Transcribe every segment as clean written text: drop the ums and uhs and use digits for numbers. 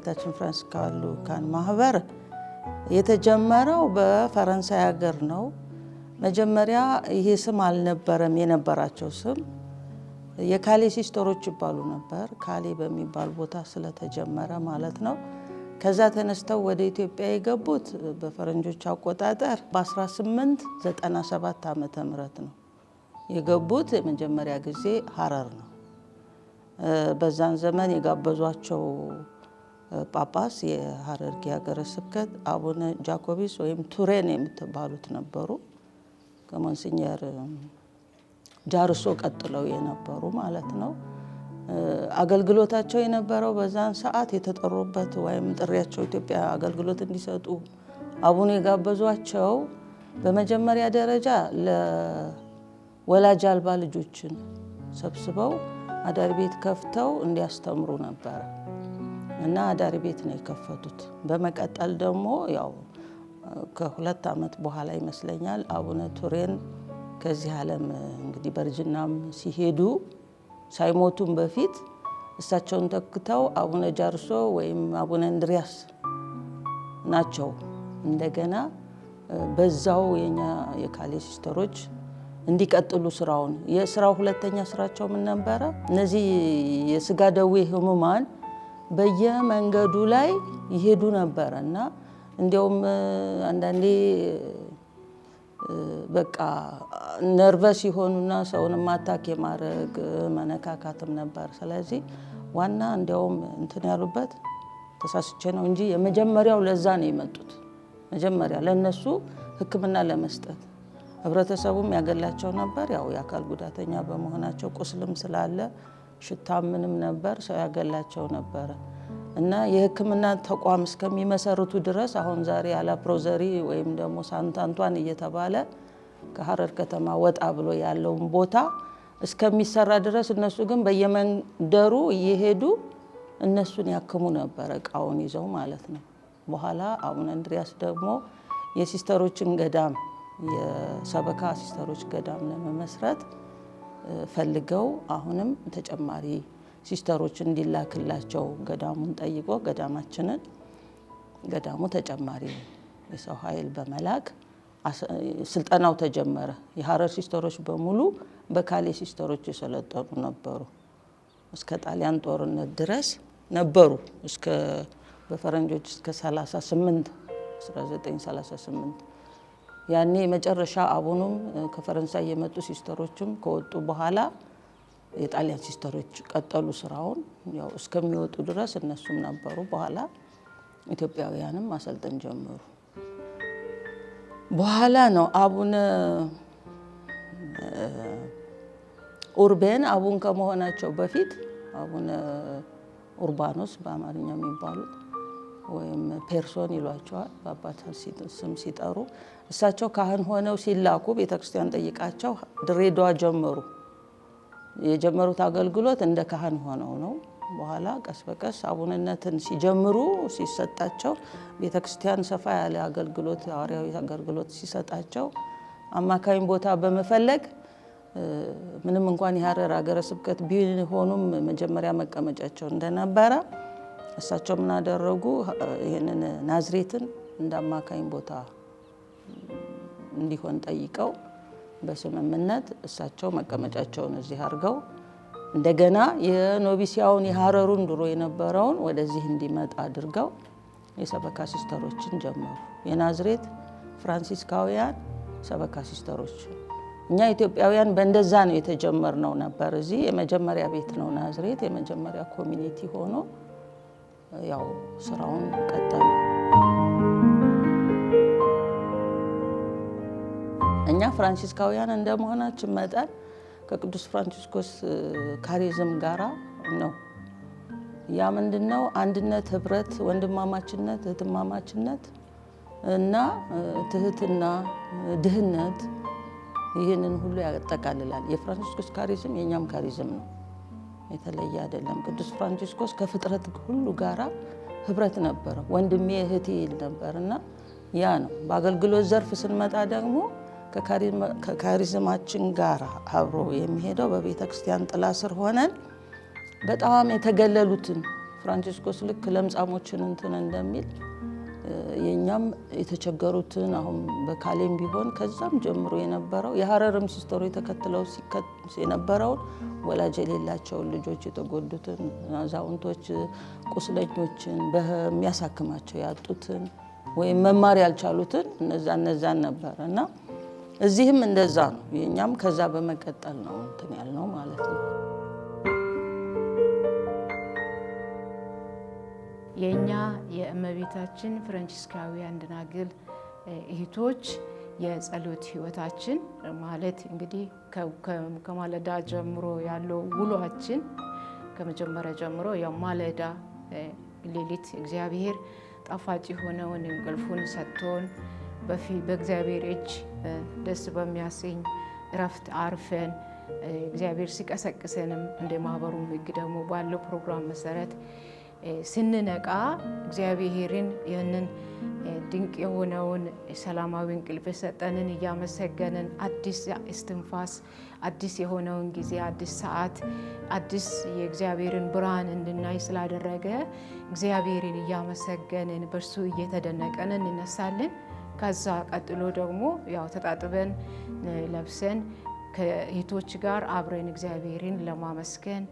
የእመቤታችን ፍራንሲስካን ልኡካን ማህበር የተጀመረው በፈረንሳይ ሀገር ነው። መጀመሪያ ይሄ ስም አልነበረም። የነበራቸው ስም የካሌ ሲስተሮች ይባሉ ነበር። ካሌ በሚባል ቦታ ስለተጀመረ ማለት ነው። ከዛ ተነስተው ወደ ኢትዮጵያ የገቡት በፈረንጆች አቆጣጠር በ1897 ዓመተ ምህረት ነው የገቡት። የመጀመሪያ ጊዜ ሐረር ነው። በዛን ዘመን የጋበዟቸው ጳጳስ የሐረርጌ ሀገረ ስብከት አቡነ ጃኮቢስ ወይም ቱሬን የምትባሉት ነበሩ። ከሞንሲኘር ጃርሶ ቀጥለው የነበሩ ማለት ነው። አገልግሎታቸው የነበረው በዛን ሰዓት የተጠሩበት ወይም ጥሪያቸው ኢትዮጵያ አገልግሎት እንዲሰጡ አቡነ የጋበዟቸው በመጀመሪያ ደረጃ ለወላጅ አልባ ልጆችን ሰብስበው አዳሪ ቤት ከፍተው እንዲያስተምሩ ነበር እና አዳሪ ቤት ነው የከፈቱት። በመቀጠል ደግሞ ያው ከ2 ዓመት በኋላ ይመስለኛል አቡነ ቱሬን ከዚህ ዓለም እንግዲህ በርጅናም ሲሄዱ ሳይሞቱም በፊት እሳቸውን ተክተው አቡነ ጃርሶ ወይም አቡነ እንድሪያስ ናቸው። እንደገና በዛው የኛ የካሌ ሲስተሮች እንዲቀጥሉ ስራውን የስራው ሁለተኛ ስራቸው ምን ነበረ? እነዚህ የስጋ ደዌ ህሙማን በየመንገዱ ላይ ይሄዱ ነበር እና እንዲያውም አንዳንዴ በቃ ነርቨስ ይሆኑና ሰውንም አታክ የማድረግ መነካካትም ነበር። ስለዚህ ዋና እንዲያውም እንትን ያሉበት ተሳስቼ ነው እንጂ የመጀመሪያው ለዛ ነው የመጡት። መጀመሪያ ለነሱ ሕክምና ለመስጠት ህብረተሰቡም ያገላቸው ነበር። ያው የአካል ጉዳተኛ በመሆናቸው ቁስልም ስላለ ሽታም ምንም ነበር፣ ሰው ያገላቸው ነበር እና የሕክምና ተቋም እስከሚመሰርቱ ድረስ አሁን ዛሬ አላፕሮዘሪ ወይም ደግሞ ሳንታንቷን እየተባለ ከሐረር ከተማ ወጣ ብሎ ያለውን ቦታ እስከሚሰራ ድረስ እነሱ ግን በየመንደሩ እየሄዱ እነሱን ያክሙ ነበር፣ እቃውን ይዘው ማለት ነው። በኋላ አቡነ እንድሪያስ ደግሞ የሲስተሮችን ገዳም የሰበካ ሲስተሮች ገዳም ለመመስረት ፈልገው አሁንም ተጨማሪ ሲስተሮች እንዲላክላቸው ገዳሙን ጠይቆ ገዳሙ ተጨማሪ የሰው ኃይል በመላክ ስልጠናው ተጀመረ። የሐረር ሲስተሮች በሙሉ በካሌ ሲስተሮች የሰለጠኑ ነበሩ። እስከ ጣሊያን ጦርነት ድረስ ነበሩ። በፈረንጆች እስከ 1938 ያኔ መጨረሻ አቡኑም ከፈረንሳይ የመጡ ሲስተሮችም ከወጡ በኋላ የጣሊያን ሲስተሮች ቀጠሉ ስራውን። ያው እስከሚወጡ ድረስ እነሱም ነበሩ። በኋላ ኢትዮጵያውያንም ማሰልጠን ጀመሩ። በኋላ ነው አቡነ ኡርቤን አቡን ከመሆናቸው በፊት አቡነ ኡርባኖስ በአማርኛ የሚባሉት ወይም ፔርሶን ይሏቸዋል በአባት ስም ሲጠሩ፣ እሳቸው ካህን ሆነው ሲላኩ ቤተክርስቲያን ጠይቃቸው ድሬዳዋ ጀመሩ። የጀመሩት አገልግሎት እንደ ካህን ሆነው ነው። በኋላ ቀስ በቀስ አቡንነትን ሲጀምሩ ሲሰጣቸው ቤተክርስቲያን ሰፋ ያለ አገልግሎት ሐዋርያዊ አገልግሎት ሲሰጣቸው አማካኝ ቦታ በመፈለግ ምንም እንኳን የሐረር ሀገረ ስብከት ቢሆኑም መጀመሪያ መቀመጫቸው እንደነበረ እሳቸው ምን አደረጉ? ይሄንን ናዝሬትን እንደ አማካኝ ቦታ እንዲሆን ጠይቀው በስምምነት እሳቸው መቀመጫቸውን እዚህ አድርገው እንደገና የኖቢሲያውን የሐረሩን ድሮ የነበረውን ወደዚህ እንዲመጣ አድርገው የሰበካ ሲስተሮችን ጀመሩ። የናዝሬት ፍራንሲስካውያን ሰበካ ሲስተሮች። እኛ ኢትዮጵያውያን በእንደዛ ነው የተጀመርነው ነበር። እዚህ የመጀመሪያ ቤት ነው ናዝሬት፣ የመጀመሪያ ኮሚኒቲ ሆኖ ያው ስራውን ቀጠሉ። እኛ ፍራንሲስካውያን እንደመሆናችን መጠን ከቅዱስ ፍራንቺስኮስ ካሪዝም ጋራ ነው። ያ ምንድነው? አንድነት፣ ህብረት፣ ወንድማማችነት፣ እህትማማችነት እና ትህትና፣ ድህነት ይህንን ሁሉ ያጠቃልላል። የፍራንቺስኮስ ካሪዝም የኛም ካሪዝም ነው፣ የተለየ አይደለም። ቅዱስ ፍራንቺስኮስ ከፍጥረት ሁሉ ጋራ ህብረት ነበረ፣ ወንድሜ እህቴ ይል ነበርና ያ ነው። በአገልግሎት ዘርፍ ስንመጣ ደግሞ ከካሪዝማችን ጋር አብሮ የሚሄደው በቤተ ክርስቲያን ጥላ ስር ሆነን በጣም የተገለሉትን ፍራንቺስኮስ ልክ ለምጻሞችን እንትን እንደሚል የኛም የተቸገሩትን አሁን በካሌም ቢሆን ከዛም ጀምሮ የነበረው የሐረርም ሲስተሩ የተከተለው የነበረው ወላጅ የሌላቸውን ልጆች የተጎዱትን አዛውንቶች ቁስለኞችን በሚያሳክማቸው ያጡትን ወይም መማር ያልቻሉትን እነዛን ነበርና እዚህም እንደዛ ነው። የኛም ከዛ በመቀጠል ነው እንትን ያልነው ማለት ነው። የኛ የእመቤታችን ፍራንቺስካውያን ደናግል እህቶች የጸሎት ህይወታችን ማለት እንግዲህ ከማለዳ ጀምሮ ያለው ውሏችን ከመጀመሪያ ጀምሮ ያው ማለዳ ሌሊት እግዚአብሔር ጣፋጭ የሆነውን እንቅልፉን ሰጥቶን በእግዚአብሔር እጅ ደስ በሚያሰኝ እረፍት አርፈን እግዚአብሔር ሲቀሰቅሰንም እንደ ማህበሩ ህግ ደግሞ ባለው ፕሮግራም መሰረት ስንነቃ እግዚአብሔርን ይህንን ድንቅ የሆነውን ሰላማዊ እንቅልፍ ሰጠንን እያመሰገንን አዲስ እስትንፋስ አዲስ የሆነውን ጊዜ አዲስ ሰዓት አዲስ የእግዚአብሔርን ብርሃን እንድናይ ስላደረገ እግዚአብሔርን እያመሰገንን በእርሱ እየተደነቀን እንነሳለን። ከዛ ቀጥሎ ደግሞ ያው ተጣጥበን ለብሰን ከእህቶች ጋር አብረን እግዚአብሔርን ለማመስገን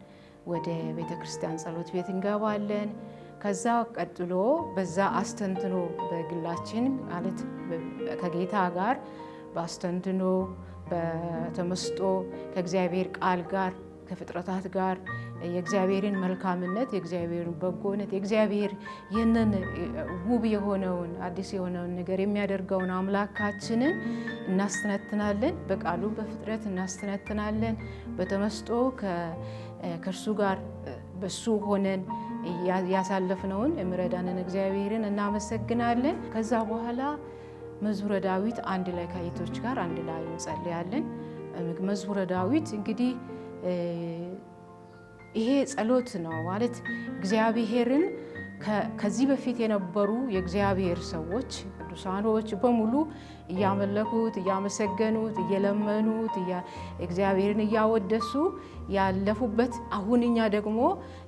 ወደ ቤተክርስቲያን ጸሎት ቤት እንገባለን። ከዛ ቀጥሎ በዛ አስተንትኖ በግላችን ማለት ከጌታ ጋር በአስተንትኖ በተመስጦ ከእግዚአብሔር ቃል ጋር ከፍጥረታት ጋር የእግዚአብሔርን መልካምነት የእግዚአብሔርን በጎነት የእግዚአብሔር ይህንን ውብ የሆነውን አዲስ የሆነውን ነገር የሚያደርገውን አምላካችንን እናስተነትናለን። በቃሉ በፍጥረት እናስተነትናለን። በተመስጦ ከእርሱ ጋር በሱ ሆነን ያሳለፍነውን የምረዳንን እግዚአብሔርን እናመሰግናለን። ከዛ በኋላ መዝሙረ ዳዊት አንድ ላይ ከእህቶች ጋር አንድ ላይ እንጸልያለን። መዝሙረ ዳዊት እንግዲህ ይሄ ጸሎት ነው ማለት እግዚአብሔርን ከዚህ በፊት የነበሩ የእግዚአብሔር ሰዎች ቅዱሳኖች በሙሉ እያመለኩት እያመሰገኑት እየለመኑት እግዚአብሔርን እያወደሱ ያለፉበት አሁን እኛ ደግሞ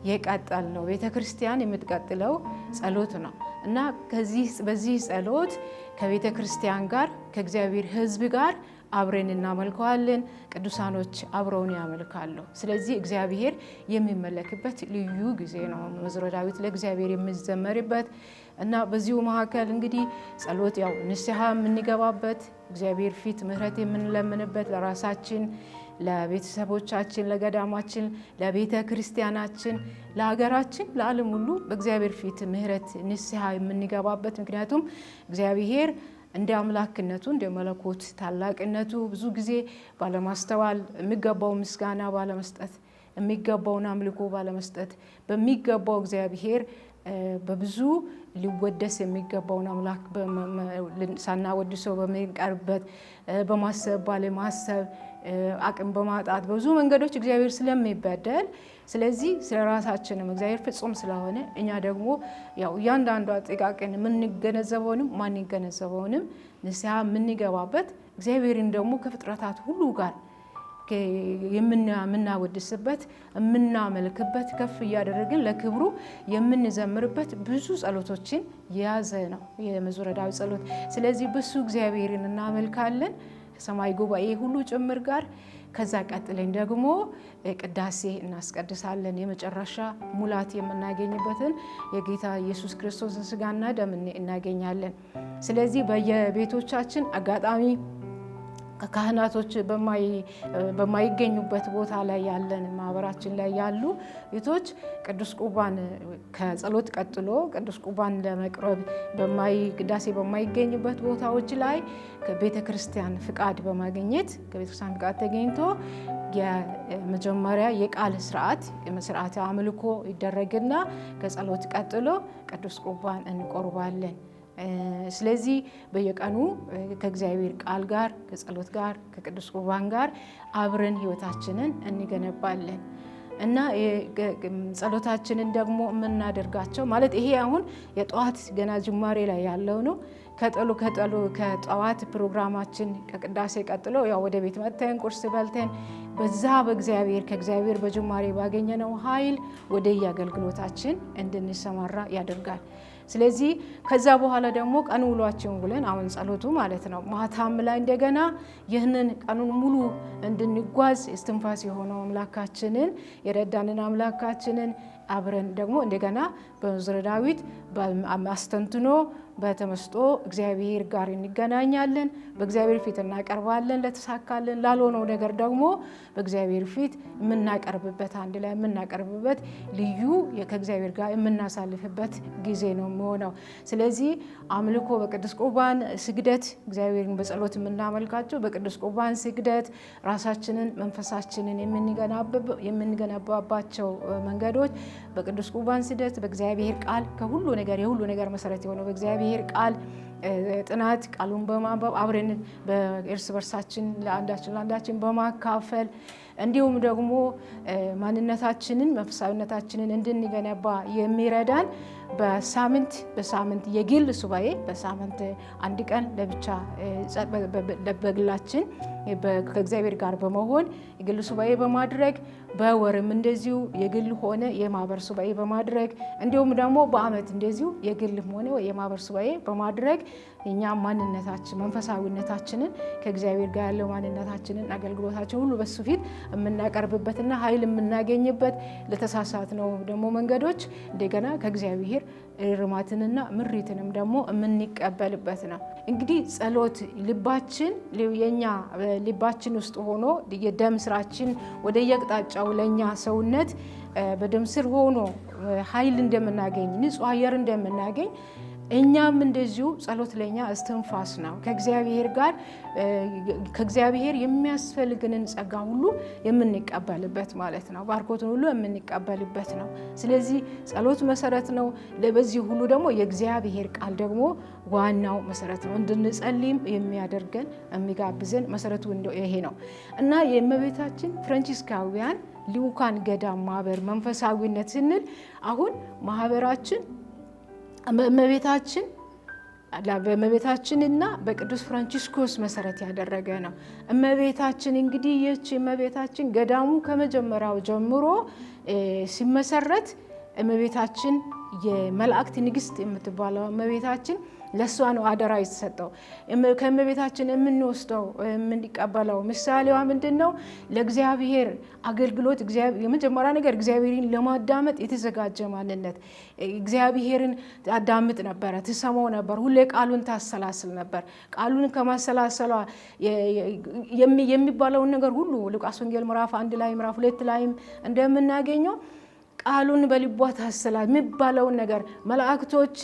የቀጠል ነው ቤተክርስቲያን የምትቀጥለው ጸሎት ነው እና በዚህ ጸሎት ከቤተክርስቲያን ጋር ከእግዚአብሔር ሕዝብ ጋር አብረን እናመልከዋለን። ቅዱሳኖች አብረውን ያመልካሉ። ስለዚህ እግዚአብሔር የሚመለክበት ልዩ ጊዜ ነው መዝሙረ ዳዊት ለእግዚአብሔር የሚዘመርበት እና በዚሁ መካከል እንግዲህ ጸሎት ያው ንስሐ የምንገባበት እግዚአብሔር ፊት ምህረት የምንለምንበት ለራሳችን ለቤተሰቦቻችን ለገዳማችን ለቤተ ክርስቲያናችን ለሀገራችን ለዓለም ሁሉ በእግዚአብሔር ፊት ምህረት ንስሐ የምንገባበት ምክንያቱም እግዚአብሔር እንደ አምላክነቱ እንደ መለኮት ታላቅነቱ ብዙ ጊዜ ባለማስተዋል የሚገባው ምስጋና ባለመስጠት የሚገባውን አምልኮ ባለመስጠት በሚገባው እግዚአብሔር በብዙ ሊወደስ የሚገባውን አምላክ ሳናወድሰው በመንቀርበት በማሰብ ባለማሰብ አቅም በማጣት በብዙ መንገዶች እግዚአብሔር ስለሚበደል ስለዚህ ስለራሳችንም እግዚአብሔር ፍጹም ስለሆነ እኛ ደግሞ ያው እያንዳንዱ ጥቃቅን የምንገነዘበውንም ማንገነዘበውንም ንስሐ የምንገባበት እግዚአብሔርን ደግሞ ከፍጥረታት ሁሉ ጋር የምናወድስበት የምናመልክበት ከፍ እያደረግን ለክብሩ የምንዘምርበት ብዙ ጸሎቶችን የያዘ ነው የመዝሙረ ዳዊት ጸሎት። ስለዚህ ብዙ እግዚአብሔርን እናመልካለን ከሰማይ ጉባኤ ሁሉ ጭምር ጋር። ከዛ ቀጥለን ደግሞ ቅዳሴ እናስቀድሳለን። የመጨረሻ ሙላት የምናገኝበትን የጌታ ኢየሱስ ክርስቶስን ስጋና ደም እናገኛለን። ስለዚህ በየቤቶቻችን አጋጣሚ ካህናቶች በማይገኙበት ቦታ ላይ ያለን ማህበራችን ላይ ያሉ ቤቶች ቅዱስ ቁርባን ከጸሎት ቀጥሎ ቅዱስ ቁርባን ለመቅረብ ቅዳሴ በማይገኝበት ቦታዎች ላይ ከቤተክርስቲያን ፍቃድ በማግኘት ከቤተክርስቲያን ፍቃድ ተገኝቶ የመጀመሪያ የቃል ስርዓት አምልኮ ይደረግና ከጸሎት ቀጥሎ ቅዱስ ቁርባን እንቆርባለን። ስለዚህ በየቀኑ ከእግዚአብሔር ቃል ጋር ከጸሎት ጋር ከቅዱስ ቁርባን ጋር አብረን ህይወታችንን እንገነባለን። እና ጸሎታችንን ደግሞ የምናደርጋቸው ማለት ይሄ አሁን የጠዋት ገና ጅማሬ ላይ ያለው ነው። ከጠዋት ፕሮግራማችን ከቅዳሴ ቀጥሎ ያው ወደ ቤት መጥተን ቁርስ በልተን በዛ ከእግዚአብሔር በጅማሬ ባገኘነው ኃይል ወደ የአገልግሎታችን እንድንሰማራ ያደርጋል። ስለዚህ ከዛ በኋላ ደግሞ ቀን ውሏችን ብለን አሁን ጸሎቱ ማለት ነው ማታም ላይ እንደገና ይህንን ቀኑን ሙሉ እንድንጓዝ እስትንፋስ የሆነው አምላካችንን የረዳንን አምላካችንን አብረን ደግሞ እንደገና በመዝሙረ ዳዊት አስተንትኖ በተመስጦ እግዚአብሔር ጋር እንገናኛለን። በእግዚአብሔር ፊት እናቀርባለን። ለተሳካልን ላልሆነው ነገር ደግሞ በእግዚአብሔር ፊት የምናቀርብበት አንድ ላይ የምናቀርብበት ልዩ ከእግዚአብሔር ጋር የምናሳልፍበት ጊዜ ነው የሚሆነው። ስለዚህ አምልኮ በቅዱስ ቁርባን ስግደት እግዚአብሔርን በጸሎት የምናመልካቸው በቅዱስ ቁርባን ስግደት ራሳችንን መንፈሳችንን የምንገነባባቸው መንገዶች በቅዱስ ቁርባን ስግደት በእግዚአብሔር ቃል ከሁሉ ነገር የሁሉ ነገር መሰረት የሆነው በእግዚአብሔር ቃል ጥናት ቃሉን በማንበብ አብረን በእርስ በርሳችን ለአንዳችን በማካፈል እንዲሁም ደግሞ ማንነታችንን መንፈሳዊነታችንን እንድንገነባ የሚረዳን በሳምንት የግል ሱባኤ በሳምንት አንድ ቀን ለብቻ በግላችን ከእግዚአብሔር ጋር በመሆን የግል ሱባኤ በማድረግ በወርም እንደዚሁ የግል ሆነ የማህበር ሱባኤ በማድረግ እንዲሁም ደግሞ በዓመት እንደዚሁ የግልም ሆነ የማህበር ሱባኤ በማድረግ እኛ ማንነታችን መንፈሳዊነታችንን ከእግዚአብሔር ጋር ያለው ማንነታችንን አገልግሎታችን ሁሉ በሱ ፊት የምናቀርብበትና ኃይል የምናገኝበት ለተሳሳትነው ደግሞ መንገዶች እንደገና ከእግዚአብሔር እርማትንና ምሪትንም ደግሞ የምንቀበልበት ነው። እንግዲህ ጸሎት የኛ ልባችን ውስጥ ሆኖ የደም ስራችን ወደ የአቅጣጫው ለኛ ሰውነት በደም ስር ሆኖ ኃይል እንደምናገኝ ንጹህ አየር እንደምናገኝ እኛም እንደዚሁ ጸሎት ለኛ እስትንፋስ ነው። ከእግዚአብሔር የሚያስፈልግንን ጸጋ ሁሉ የምንቀበልበት ማለት ነው። ባርኮትን ሁሉ የምንቀበልበት ነው። ስለዚህ ጸሎት መሰረት ነው። ለበዚህ ሁሉ ደግሞ የእግዚአብሔር ቃል ደግሞ ዋናው መሰረት ነው። እንድንጸልይም የሚያደርገን የሚጋብዘን መሰረቱ ይሄ ነው እና የእመቤታችን ፍራንቺስካውያን ልዑካን ገዳም ማህበር መንፈሳዊነት ስንል አሁን ማህበራችን በእመቤታችንና በቅዱስ ፍራንቺስኮስ መሰረት ያደረገ ነው። እመቤታችን እንግዲህ ይህች እመቤታችን ገዳሙ ከመጀመሪያው ጀምሮ ሲመሰረት እመቤታችን የመላእክት ንግስት የምትባለው እመቤታችን ለሷ ነው አደራ የተሰጠው። ከእመቤታችን የምንወስደው የምንቀበለው ምሳሌዋ ምንድነው? ለእግዚአብሔር አገልግሎት የመጀመሪያ ነገር እግዚአብሔርን ለማዳመጥ የተዘጋጀ ማንነት። እግዚአብሔርን ታዳምጥ ነበረ፣ ትሰማው ነበር፣ ሁሌ ቃሉን ታሰላስል ነበር። ቃሉን ከማሰላሰሏ የሚባለውን ነገር ሁሉ ሉቃስ ወንጌል ምዕራፍ 1 ላይ ምዕራፍ 2 ላይም እንደምናገኘው ቃሉን በልቧ ታሰላል የሚባለውን ነገር መላእክቶች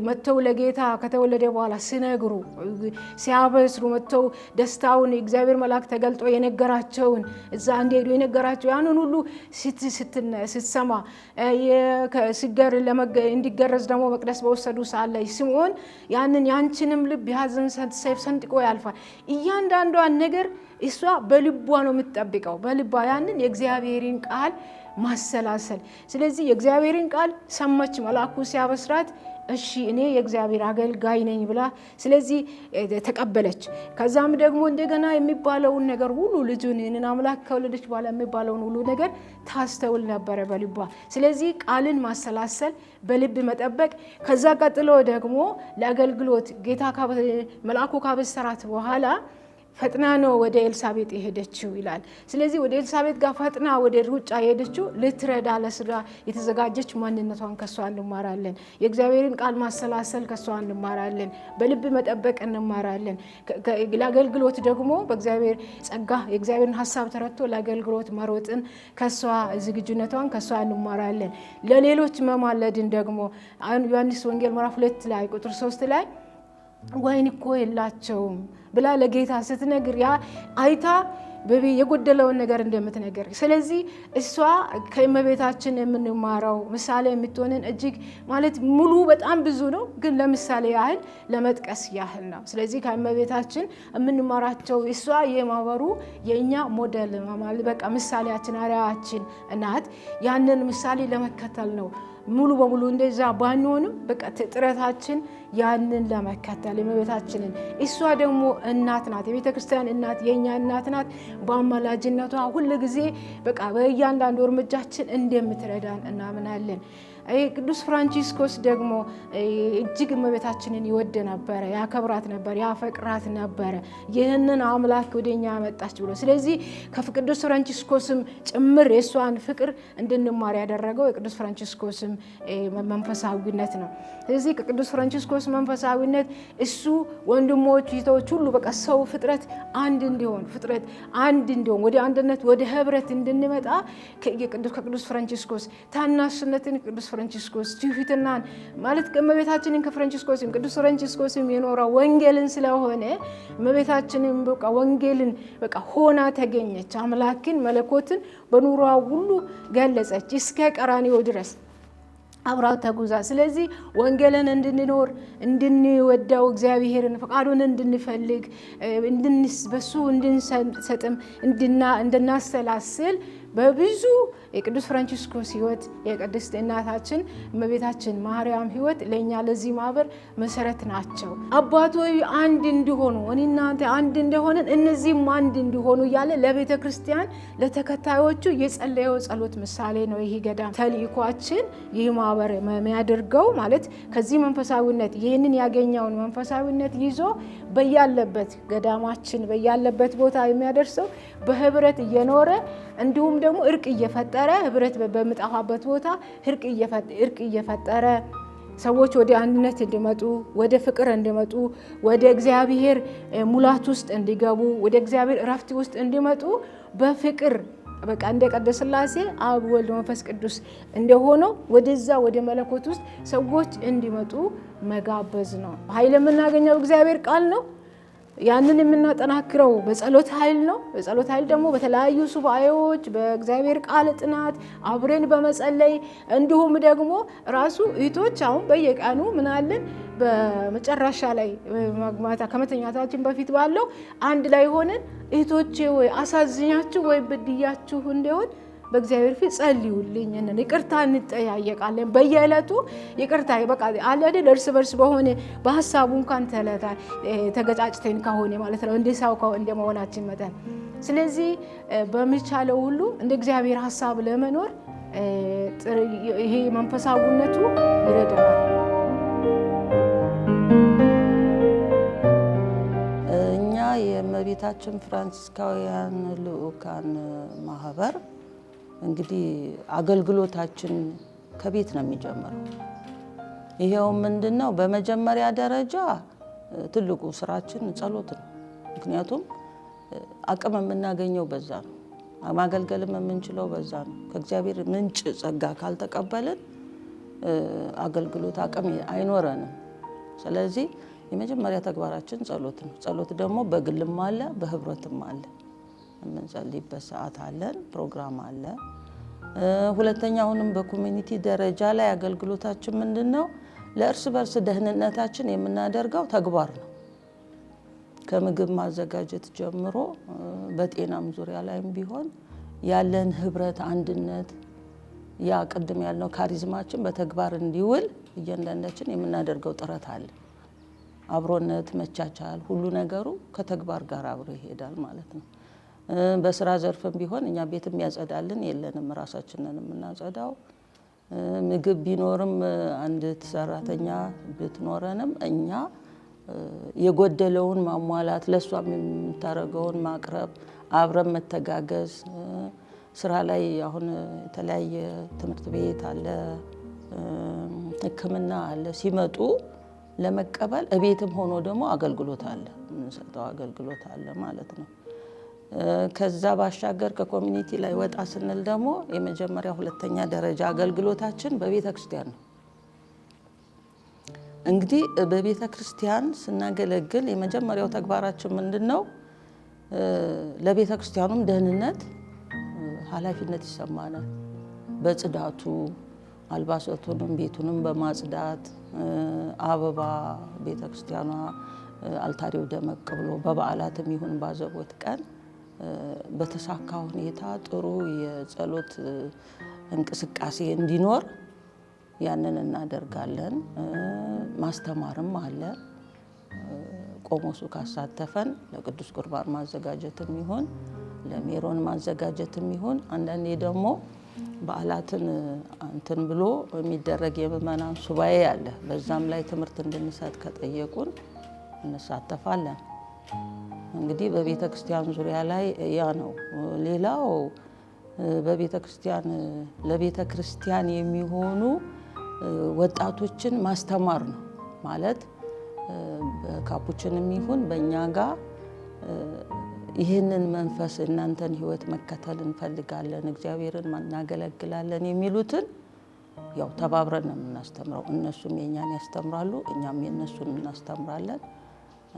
መጥተው ለጌታ ከተወለደ በኋላ ሲነግሩ ሲያበስሩ መጥተው ደስታውን እግዚአብሔር መልአክ ተገልጦ የነገራቸውን እዛ እንደሄዱ የነገራቸው ያንን ሁሉ ስትሰማ እንዲገረዝ ደግሞ መቅደስ በወሰዱ ሳለ ስምዖን ያንን ያንቺንም ልብ የሐዘን ሰይፍ ሰንጥቆ ያልፋል። እያንዳንዷን ነገር እሷ በልቧ ነው የምትጠብቀው። በልቧ ያንን የእግዚአብሔርን ቃል ማሰላሰል። ስለዚህ የእግዚአብሔርን ቃል ሰማች፣ መልአኩ ሲያበስራት እሺ እኔ የእግዚአብሔር አገልጋይ ነኝ ብላ ስለዚህ ተቀበለች። ከዛም ደግሞ እንደገና የሚባለውን ነገር ሁሉ ልጁን ይህንን አምላክ ከወለደች በኋላ የሚባለውን ሁሉ ነገር ታስተውል ነበረ በልቧ። ስለዚህ ቃልን ማሰላሰል፣ በልብ መጠበቅ። ከዛ ቀጥሎ ደግሞ ለአገልግሎት ጌታ መልአኩ ካበሰራት በኋላ ፈጥና ነው ወደ ኤልሳቤጥ የሄደችው ይላል። ስለዚህ ወደ ኤልሳቤጥ ጋር ፈጥና ወደ ሩጫ የሄደችው ልትረዳ ለስራ የተዘጋጀች ማንነቷን ከሷ እንማራለን። የእግዚአብሔርን ቃል ማሰላሰል ከሷ እንማራለን። በልብ መጠበቅ እንማራለን። ለአገልግሎት ደግሞ በእግዚአብሔር ጸጋ የእግዚአብሔርን ሀሳብ ተረድቶ ለአገልግሎት መሮጥን ከሷ ዝግጁነቷን ከሷ እንማራለን። ለሌሎች መማለድን ደግሞ ዮሐንስ ወንጌል ምዕራፍ 2 ላይ ቁጥር 3 ላይ ወይን እኮ የላቸውም ብላ ለጌታ ስትነግር ያ አይታ የጎደለውን ነገር እንደምትነገር። ስለዚህ እሷ ከእመቤታችን የምንማረው ምሳሌ የምትሆንን እጅግ ማለት ሙሉ በጣም ብዙ ነው፣ ግን ለምሳሌ ያህል ለመጥቀስ ያህል ነው። ስለዚህ ከእመቤታችን የምንማራቸው እሷ የማህበሩ የእኛ ሞዴል ማለት በቃ ምሳሌያችን አርአያችን ናት። ያንን ምሳሌ ለመከተል ነው ሙሉ በሙሉ እንደዛ ባንሆንም በቃ ጥረታችን ያንን ለመከተል እመቤታችንን። እሷ ደግሞ እናት ናት፣ የቤተ ክርስቲያን እናት፣ የእኛ እናት ናት። በአማላጅነቷ ሁል ጊዜ በቃ በእያንዳንዱ እርምጃችን እንደምትረዳን እናምናለን። ቅዱስ ፍራንቺስኮስ ደግሞ እጅግ እመቤታችንን ይወድ ነበረ፣ ያከብራት ነበር፣ ያፈቅራት ነበረ። ይህንን አምላክ ወደኛ ያመጣች ብሎ ስለዚህ ከቅዱስ ፍራንቺስኮስም ጭምር የእሷን ፍቅር እንድንማር ያደረገው የቅዱስ ፍራንቺስኮስም መንፈሳዊነት ነው። ስለዚህ ከቅዱስ ፍራንቺስኮስ መንፈሳዊነት እሱ ወንድሞች ይተዎች ሁሉ በቃ ሰው ፍጥረት አንድ እንዲሆን ወደ አንድነት ወደ ህብረት እንድንመጣ ከቅዱስ ፍራንቺስኮስ ታናሽነትን ቅዱስ ፍራንቺስኮስ ትሁትናን ማለት ከእመቤታችንን ከፍራንቺስኮስም ቅዱስ ፍራንቺስኮስም የኖረው ወንጌልን ስለሆነ እመቤታችንን በቃ ወንጌልን በቃ ሆና ተገኘች። አምላክን መለኮትን በኑሯ ሁሉ ገለጸች እስከ ቀራንዮ ድረስ አብራው ተጉዛ። ስለዚህ ወንጌልን እንድንኖር እንድንወደው እግዚአብሔርን ፈቃዱን እንድንፈልግ በሱ እንድንሰጥም እንድናሰላስል በብዙ የቅዱስ ፍራንቺስኮስ ህይወት የቅድስት እናታችን እመቤታችን ማርያም ህይወት ለኛ ለዚህ ማህበር መሰረት ናቸው። አባቶይ አንድ እንዲሆኑ እኔና አንተ አንድ እንደሆነን እነዚህም አንድ እንዲሆኑ እያለ ለቤተ ክርስቲያን ለተከታዮቹ የጸለየው ጸሎት ምሳሌ ነው። ይሄ ገዳም ተልእኳችን ይህ ማህበር የሚያደርገው ማለት ከዚህ መንፈሳዊነት ይህንን ያገኘውን መንፈሳዊነት ይዞ በያለበት ገዳማችን በያለበት ቦታ የሚያደርሰው በህብረት እየኖረ እንዲሁም ደግሞ እርቅ እየፈጠረ ህብረት በመጣፋበት ቦታ እርቅ እየፈጠረ ሰዎች ወደ አንድነት እንዲመጡ ወደ ፍቅር እንዲመጡ ወደ እግዚአብሔር ሙላት ውስጥ እንዲገቡ ወደ እግዚአብሔር እረፍት ውስጥ እንዲመጡ በፍቅር በቃ እንደ ቅድስት ሥላሴ አብ ወልድ መንፈስ ቅዱስ እንደሆነው ወደዛ ወደ መለኮት ውስጥ ሰዎች እንዲመጡ መጋበዝ ነው። ኃይል የምናገኘው እግዚአብሔር ቃል ነው። ያንን የምናጠናክረው በጸሎት ኃይል ነው። በጸሎት ኃይል ደግሞ በተለያዩ ሱባኤዎች በእግዚአብሔር ቃል ጥናት አብረን በመጸለይ እንዲሁም ደግሞ ራሱ እህቶች አሁን በየቀኑ ምን አለን በመጨረሻ ላይ ማታ ከመተኛታችን በፊት ባለው አንድ ላይ ሆነን እህቶቼ ወይ አሳዝኛችሁ ወይ በድያችሁ እንደሆን በእግዚአብሔር ፊት ጸልዩልኝ እና ይቅርታ እንጠያየቃለን። በየዕለቱ ይቅርታ በቃ አለ አይደል እርስ በርስ በሆነ በሐሳቡ እንኳን ተገጫጭተን ከሆነ ማለት ነው እንደሳው እንደመሆናችን መጠን። ስለዚህ በሚቻለው ሁሉ እንደ እግዚአብሔር ሐሳብ ለመኖር ይሄ መንፈሳዊነቱ ይረዳናል። እኛ የእመቤታችን ፍራንሲስካውያን ልዑካን ማህበር እንግዲህ አገልግሎታችን ከቤት ነው የሚጀምረው። ይሄው ምንድነው በመጀመሪያ ደረጃ ትልቁ ስራችን ጸሎት ነው። ምክንያቱም አቅም የምናገኘው በዛ ነው። ማገልገልም የምንችለው በዛ ነው። ከእግዚአብሔር ምንጭ ጸጋ ካልተቀበልን አገልግሎት አቅም አይኖረንም። ስለዚህ የመጀመሪያ ተግባራችን ጸሎት ነው። ጸሎት ደግሞ በግልም አለ በህብረትም አለ። የምንጸልይበት ሰዓት አለን፣ ፕሮግራም አለ። ሁለተኛ አሁንም በኮሚኒቲ ደረጃ ላይ አገልግሎታችን ምንድነው? ለእርስ በርስ ደህንነታችን የምናደርገው ተግባር ነው። ከምግብ ማዘጋጀት ጀምሮ በጤናም ዙሪያ ላይም ቢሆን ያለን ህብረት አንድነት ያ ቅድም ያልነው ካሪዝማችን በተግባር እንዲውል እያንዳንዳችን የምናደርገው ጥረት አለ። አብሮነት፣ መቻቻል ሁሉ ነገሩ ከተግባር ጋር አብሮ ይሄዳል ማለት ነው። በስራ ዘርፍም ቢሆን እኛ ቤት የሚያጸዳልን የለንም፣ ራሳችንን የምናጸዳው። ምግብ ቢኖርም አንድ ሰራተኛ ብትኖረንም እኛ የጎደለውን ማሟላት ለሷም የምታረገውን ማቅረብ አብረን መተጋገዝ። ስራ ላይ አሁን የተለያየ ትምህርት ቤት አለ፣ ሕክምና አለ። ሲመጡ ለመቀበል እቤትም ሆኖ ደግሞ አገልግሎት አለ፣ የምንሰጠው አገልግሎት አለ ማለት ነው። ከዛ ባሻገር ከኮሚኒቲ ላይ ወጣ ስንል ደግሞ የመጀመሪያ ሁለተኛ ደረጃ አገልግሎታችን በቤተ ክርስቲያን ነው። እንግዲህ በቤተ ክርስቲያን ስናገለግል የመጀመሪያው ተግባራችን ምንድነው? ለቤተ ክርስቲያኑም ደህንነት ኃላፊነት ይሰማናል። በጽዳቱ አልባሳቱንም ቤቱንም በማጽዳት አበባ ቤተ ክርስቲያኗ አልታሪው ደመቅ ብሎ በበዓላትም ይሁን ባዘቦት ቀን በተሳካ ሁኔታ ጥሩ የጸሎት እንቅስቃሴ እንዲኖር ያንን እናደርጋለን። ማስተማርም አለ። ቆሞሱ ካሳተፈን ለቅዱስ ቁርባን ማዘጋጀትም ይሁን ለሜሮን ማዘጋጀትም ይሁን አንዳንዴ ደግሞ በዓላትን እንትን ብሎ የሚደረግ የምእመናን ሱባኤ አለ። በዛም ላይ ትምህርት እንድንሰጥ ከጠየቁን እንሳተፋለን። እንግዲህ በቤተ ክርስቲያን ዙሪያ ላይ ያ ነው። ሌላው በቤተ ክርስቲያን ለቤተ ክርስቲያን የሚሆኑ ወጣቶችን ማስተማር ነው ማለት በካፑችንም ይሁን በእኛ ጋር ይህንን መንፈስ እናንተን ሕይወት መከተል እንፈልጋለን፣ እግዚአብሔርን እናገለግላለን የሚሉትን ያው ተባብረን ነው የምናስተምረው። እነሱም የእኛን ያስተምራሉ፣ እኛም የእነሱን እናስተምራለን።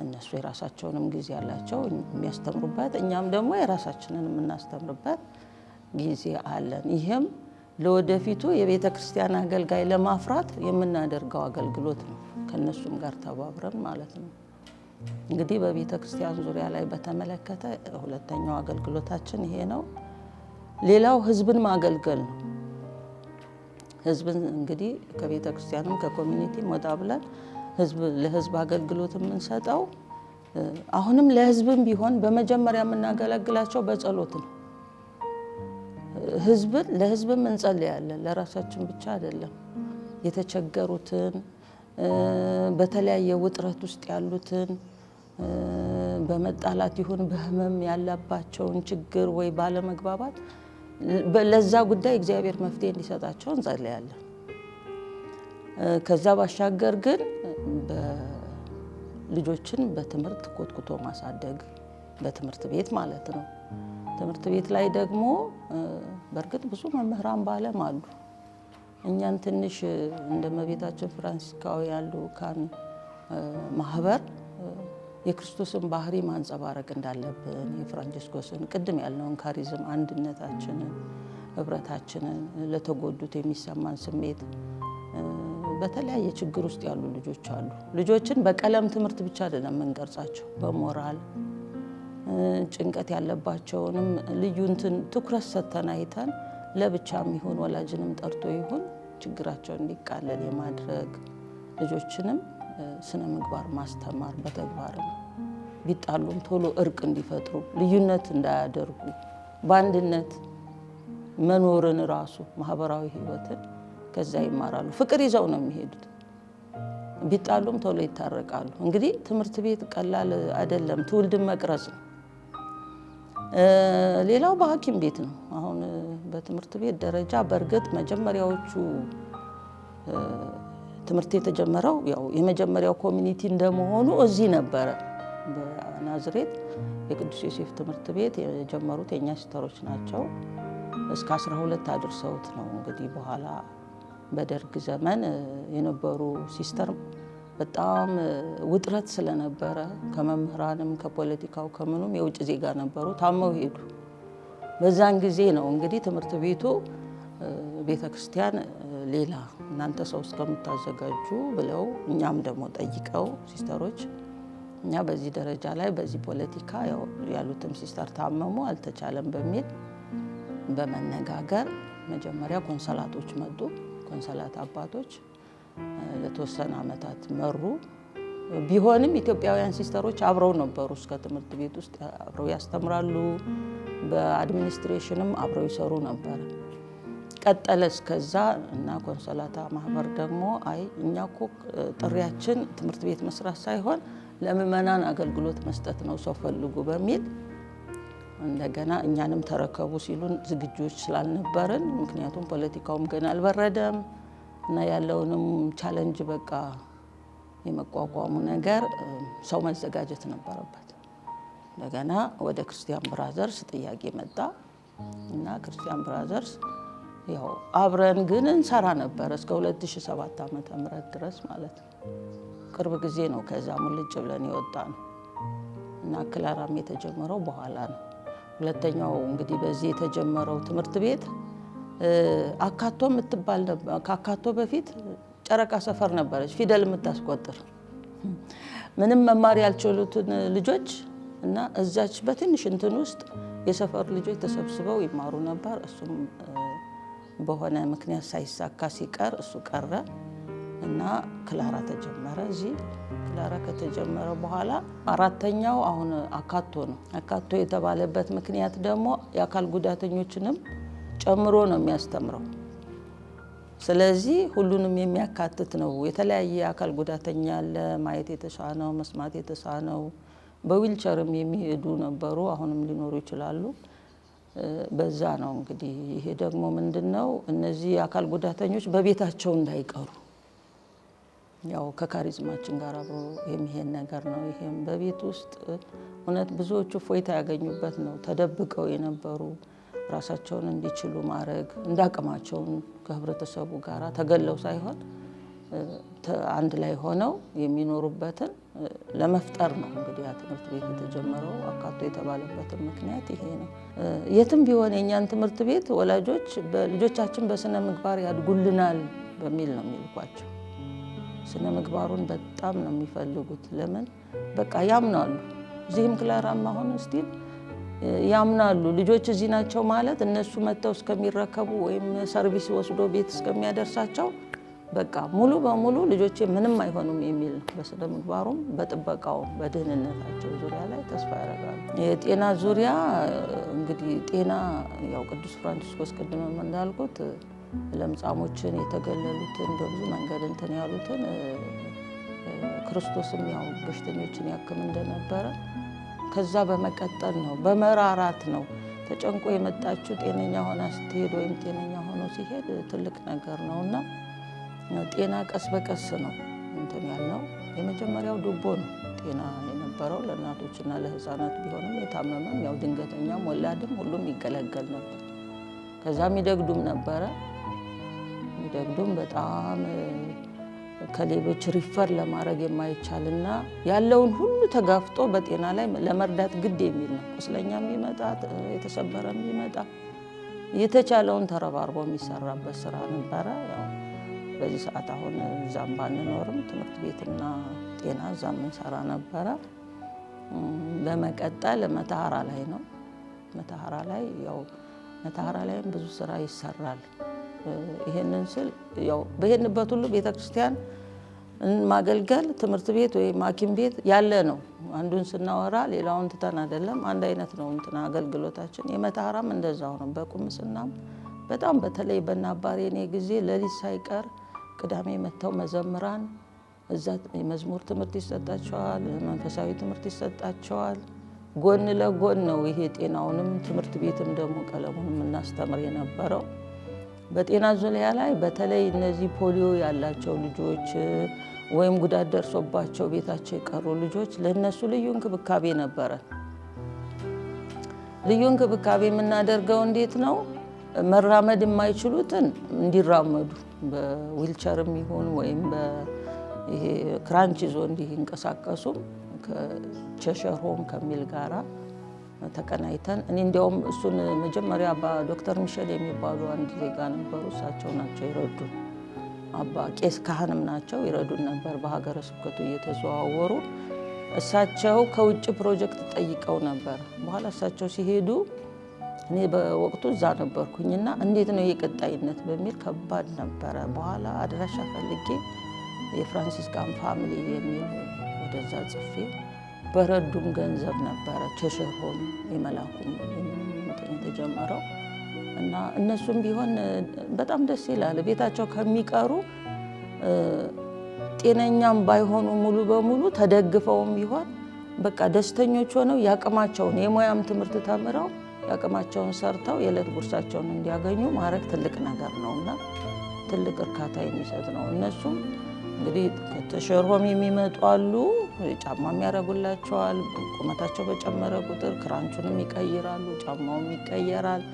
እነሱ የራሳቸውንም ጊዜ ያላቸው የሚያስተምሩበት፣ እኛም ደግሞ የራሳችንን የምናስተምርበት ጊዜ አለን። ይህም ለወደፊቱ የቤተ ክርስቲያን አገልጋይ ለማፍራት የምናደርገው አገልግሎት ነው፣ ከእነሱም ጋር ተባብረን ማለት ነው። እንግዲህ በቤተ ክርስቲያን ዙሪያ ላይ በተመለከተ ሁለተኛው አገልግሎታችን ይሄ ነው። ሌላው ህዝብን ማገልገል ነው። ህዝብን እንግዲህ ከቤተ ክርስቲያንም ከኮሚኒቲም ወጣ ብለን ለህዝብ አገልግሎት የምንሰጠው አሁንም ለህዝብም ቢሆን በመጀመሪያ የምናገለግላቸው በጸሎት ነው። ለህዝብም እንጸልያለን፣ ለራሳችን ብቻ አይደለም። የተቸገሩትን በተለያየ ውጥረት ውስጥ ያሉትን በመጣላት ይሁን በህመም ያለባቸውን ችግር ወይ ባለመግባባት ለዛ ጉዳይ እግዚአብሔር መፍትሄ እንዲሰጣቸው እንጸልያለን። ከዛ ባሻገር ግን ልጆችን በትምህርት ኮትኩቶ ማሳደግ በትምህርት ቤት ማለት ነው። ትምህርት ቤት ላይ ደግሞ በእርግጥ ብዙ መምህራን በዓለም አሉ። እኛን ትንሽ እንደ እመቤታችን ፍራንሲስካውያን ልዑካን ማህበር የክርስቶስን ባህሪ ማንጸባረቅ እንዳለብን የፍራንቺስኮስን ቅድም ያልነውን ካሪዝም አንድነታችንን፣ ህብረታችንን፣ ለተጎዱት የሚሰማን ስሜት በተለያየ ችግር ውስጥ ያሉ ልጆች አሉ። ልጆችን በቀለም ትምህርት ብቻ አይደለም የምንቀርጻቸው፣ በሞራል ጭንቀት ያለባቸውንም ልዩ እንትን ትኩረት ሰጥተን አይተን ለብቻም ይሁን ወላጅንም ጠርቶ ይሁን ችግራቸውን እንዲቃለል የማድረግ ልጆችንም ስነ ምግባር ማስተማር በተግባርም ቢጣሉም ቶሎ እርቅ እንዲፈጥሩ ልዩነት እንዳያደርጉ በአንድነት መኖርን ራሱ ማህበራዊ ህይወትን ከዛ ይማራሉ። ፍቅር ይዘው ነው የሚሄዱት። ቢጣሉም ቶሎ ይታረቃሉ። እንግዲህ ትምህርት ቤት ቀላል አይደለም፣ ትውልድን መቅረጽ ነው። ሌላው በሐኪም ቤት ነው። አሁን በትምህርት ቤት ደረጃ በእርግጥ መጀመሪያዎቹ ትምህርት የተጀመረው ያው የመጀመሪያው ኮሚኒቲ እንደመሆኑ እዚህ ነበረ። በናዝሬት የቅዱስ ዮሴፍ ትምህርት ቤት የጀመሩት የእኛ ሲስተሮች ናቸው። እስከ 12 አድርሰውት ነው እንግዲህ በኋላ በደርግ ዘመን የነበሩ ሲስተር በጣም ውጥረት ስለነበረ ከመምህራንም ከፖለቲካው ከምኑም የውጭ ዜጋ ነበሩ፣ ታመው ሄዱ። በዛን ጊዜ ነው እንግዲህ ትምህርት ቤቱ ቤተ ክርስቲያን ሌላ እናንተ ሰው እስከምታዘጋጁ ብለው እኛም ደግሞ ጠይቀው ሲስተሮች እኛ በዚህ ደረጃ ላይ በዚህ ፖለቲካ ያሉትም ሲስተር ታመሙ አልተቻለም በሚል በመነጋገር መጀመሪያ ኮንሰላቶች መጡ። ኮንሰላት አባቶች ለተወሰነ ዓመታት መሩ። ቢሆንም ኢትዮጵያውያን ሲስተሮች አብረው ነበሩ። እስከ ትምህርት ቤት ውስጥ አብረው ያስተምራሉ። በአድሚኒስትሬሽንም አብረው ይሰሩ ነበር። ቀጠለ እስከዛ እና ኮንሰላታ ማህበር ደግሞ አይ እኛ እኮ ጥሪያችን ትምህርት ቤት መስራት ሳይሆን ለምእመናን አገልግሎት መስጠት ነው ሰው ፈልጉ በሚል እንደገና እኛንም ተረከቡ ሲሉን ዝግጆች ስላልነበርን፣ ምክንያቱም ፖለቲካውም ገና አልበረደም እና ያለውንም ቻለንጅ በቃ የመቋቋሙ ነገር ሰው መዘጋጀት ነበረበት። እንደገና ወደ ክርስቲያን ብራዘርስ ጥያቄ መጣ እና ክርስቲያን ብራዘርስ ያው አብረን ግን እንሰራ ነበር እስከ 2007 ዓመተ ምህረት ድረስ ማለት ነው። ቅርብ ጊዜ ነው ከዛ ሙልጭ ብለን የወጣ ነው እና ክላራም የተጀመረው በኋላ ነው። ሁለተኛው እንግዲህ በዚህ የተጀመረው ትምህርት ቤት አካቶ የምትባል ነበር። ከአካቶ በፊት ጨረቃ ሰፈር ነበረች ፊደል የምታስቆጥር ምንም መማር ያልቻሉትን ልጆች እና እዛች በትንሽ እንትን ውስጥ የሰፈር ልጆች ተሰብስበው ይማሩ ነበር። እሱም በሆነ ምክንያት ሳይሳካ ሲቀር እሱ ቀረ እና ክላራ ተጀመረ። እዚህ ክላራ ከተጀመረ በኋላ አራተኛው አሁን አካቶ ነው። አካቶ የተባለበት ምክንያት ደግሞ የአካል ጉዳተኞችንም ጨምሮ ነው የሚያስተምረው። ስለዚህ ሁሉንም የሚያካትት ነው። የተለያየ አካል ጉዳተኛ አለ፣ ማየት የተሳነው፣ መስማት የተሳነው፣ በዊልቸርም የሚሄዱ ነበሩ፣ አሁንም ሊኖሩ ይችላሉ። በዛ ነው እንግዲህ። ይሄ ደግሞ ምንድነው እነዚህ የአካል ጉዳተኞች በቤታቸው እንዳይቀሩ ያው ከካሪዝማችን ጋር አብሮ የሚሄድ ነገር ነው። ይሄም በቤት ውስጥ እውነት ብዙዎቹ ፎይታ ያገኙበት ነው። ተደብቀው የነበሩ ራሳቸውን እንዲችሉ ማድረግ እንዳቅማቸውን ከህብረተሰቡ ጋር ተገለው ሳይሆን አንድ ላይ ሆነው የሚኖሩበትን ለመፍጠር ነው እንግዲህ ያ ትምህርት ቤት የተጀመረው። አካቶ የተባለበትን ምክንያት ይሄ ነው። የትም ቢሆን የእኛን ትምህርት ቤት ወላጆች ልጆቻችን በስነ ምግባር ያድጉልናል በሚል ነው የሚልኳቸው። ስነ ምግባሩን በጣም ነው የሚፈልጉት። ለምን በቃ ያምናሉ። እዚህም ክላራም አሁን ስቲል ያምናሉ። ልጆች እዚህ ናቸው ማለት እነሱ መጥተው እስከሚረከቡ ወይም ሰርቪስ ወስዶ ቤት እስከሚያደርሳቸው በቃ ሙሉ በሙሉ ልጆቼ ምንም አይሆኑም የሚል ነው። በስነ ምግባሩም በጥበቃውም በደህንነታቸው ዙሪያ ላይ ተስፋ ያደርጋሉ። የጤና ዙሪያ እንግዲህ ጤና ያው ቅዱስ ፍራንቺስኮስ ቅድም እንዳልኩት ለምጻሞችን የተገለሉትን በብዙ መንገድ እንትን ያሉትን ክርስቶስም ያው በሽተኞችን ያክም እንደነበረ ከዛ በመቀጠል ነው በመራራት ነው። ተጨንቆ የመጣችው ጤነኛ ሆና ስትሄድ ወይም ጤነኛ ሆኖ ሲሄድ ትልቅ ነገር ነውና ጤና ቀስ በቀስ ነው እንትን ያልነው። የመጀመሪያው ዱቦ ነው ጤና የነበረው ለእናቶችና ለህፃናት ቢሆንም የታመመም ያው ድንገተኛም ወላድም ሁሉም ይገለገል ነበር። ከዛ የሚደግዱም ነበረ። የሚደግዱም በጣም ከሌሎች ሪፈር ለማድረግ የማይቻልና ያለውን ሁሉ ተጋፍጦ በጤና ላይ ለመርዳት ግድ የሚል ነው። ቁስለኛም ቢመጣ የተሰበረም ቢመጣ የተቻለውን ተረባርቦ የሚሰራበት ስራ ነበረ። ያው በዚህ ሰዓት አሁን እዛም ባንኖርም ትምህርት ቤትና ጤና እዛም እንሰራ ነበረ። በመቀጠል መተሐራ ላይ ነው። መተሐራ ላይ ያው መተሐራ ላይም ብዙ ስራ ይሰራል። ይሄንን ስል ያው በሄድንበት ሁሉ ቤተክርስቲያን ማገልገል ትምህርት ቤት ወይም ሐኪም ቤት ያለ ነው። አንዱን ስናወራ ሌላውን ትተን አይደለም። አንድ አይነት ነው እንትና አገልግሎታችን። የመተሐራም እንደዛው ነው። በቁምስናም በጣም በተለይ በናባሬኔ ጊዜ ሌሊት ሳይቀር ቅዳሜ መጥተው መዘምራን እዛ የመዝሙር ትምህርት ይሰጣቸዋል፣ መንፈሳዊ ትምህርት ይሰጣቸዋል። ጎን ለጎን ነው ይሄ ጤናውንም ትምህርት ቤትም ደግሞ ቀለሙንም እናስተምር የነበረው። በጤና ዙሪያ ላይ በተለይ እነዚህ ፖሊዮ ያላቸው ልጆች ወይም ጉዳት ደርሶባቸው ቤታቸው የቀሩ ልጆች ለነሱ ልዩ እንክብካቤ ነበረ። ልዩ እንክብካቤ የምናደርገው እንዴት ነው? መራመድ የማይችሉትን እንዲራመዱ በዊልቸርም ይሁን ወይም ይሄ ክራንች ይዞ እንዲንቀሳቀሱ ከቸሸር ሆም ከሚል ጋራ ተቀናይተን እኔ እንዲያውም እሱን መጀመሪያ አባ ዶክተር ሚሸል የሚባሉ አንድ ዜጋ ነበሩ። እሳቸው ናቸው ይረዱ። አባ ቄስ ካህንም ናቸው ይረዱን ነበር በሀገረ ስብከቱ እየተዘዋወሩ። እሳቸው ከውጭ ፕሮጀክት ጠይቀው ነበር። በኋላ እሳቸው ሲሄዱ እኔ በወቅቱ እዛ ነበርኩኝና እንዴት ነው የቀጣይነት በሚል ከባድ ነበረ። በኋላ አድራሻ ፈልጌ የፍራንሲስካን ፋሚሊ የሚል ወደዛ ጽፌ በረዱም ገንዘብ ነበረ ቸሸር ሆም የመላኩም የተጀመረው እና እነሱም ቢሆን በጣም ደስ ይላል። ቤታቸው ከሚቀሩ ጤነኛም ባይሆኑ ሙሉ በሙሉ ተደግፈውም ቢሆን በቃ ደስተኞች ሆነው ያቅማቸውን የሙያም ትምህርት ተምረው ያቅማቸውን ሰርተው የዕለት ጉርሳቸውን እንዲያገኙ ማድረግ ትልቅ ነገር ነውና ትልቅ እርካታ የሚሰጥ ነው። እነሱም እንግዲህ ከቸሸር ሆም የሚመጡ አሉ፣ ጫማም ያደርጉላቸዋል። ቁመታቸው በጨመረ ቁጥር ክራንቹንም ይቀይራሉ፣ ጫማውም ይቀየራል።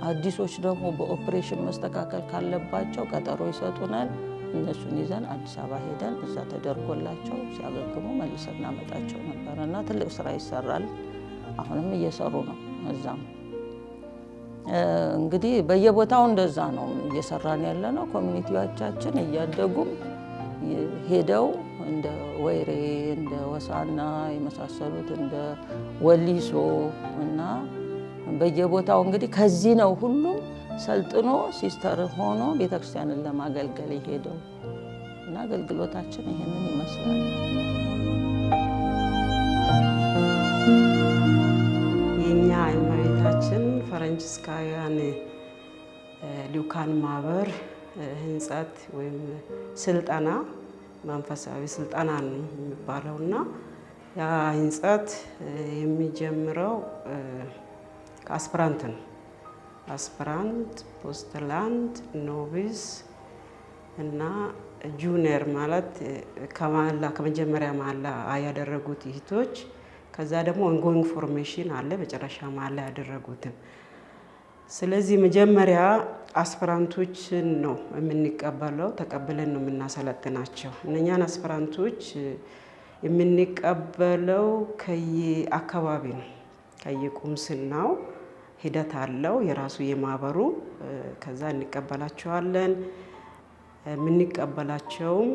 አዲሶች ደግሞ በኦፕሬሽን መስተካከል ካለባቸው ቀጠሮ ይሰጡናል። እነሱን ይዘን አዲስ አበባ ሄደን እዛ ተደርጎላቸው ሲያገግሙ መልሰን እናመጣቸው ነበርና ትልቅ ስራ ይሰራል። አሁንም እየሰሩ ነው። እዛም እንግዲህ በየቦታው እንደዛ ነው እየሰራን ያለነው። ኮሚኒቲዎቻችን እያደጉም ሄደው እንደ ወይሬ እንደ ወሳና የመሳሰሉት እንደ ወሊሶ እና በየቦታው እንግዲህ ከዚህ ነው ሁሉም ሰልጥኖ ሲስተር ሆኖ ቤተክርስቲያንን ለማገልገል ሄደው እና አገልግሎታችን ይሄንን ይመስላል። የኛ እመቤታችን ፍራንቺስካውያን ልኡካን ማህበር ህንጸት ወይም ስልጠና መንፈሳዊ ስልጠና ነው የሚባለውና ያ ህንጸት የሚጀምረው ከአስፕራንት ነው። አስፕራንት፣ ፖስተላንት፣ ኖቪስ እና ጁኒየር ማለት ከመጀመሪያ ማላ ያደረጉት እህቶች፣ ከዛ ደግሞ ኦንጎይንግ ፎርሜሽን አለ መጨረሻ ማላ ያደረጉትም። ስለዚህ መጀመሪያ አስፕራንቶችን ነው የምንቀበለው፣ ተቀብለን ነው የምናሰለጥናቸው። እነኛን አስፕራንቶች የምንቀበለው ከየአካባቢ ነው፣ ከየቁምስናው ሂደት አለው የራሱ የማህበሩ። ከዛ እንቀበላቸዋለን። የምንቀበላቸውም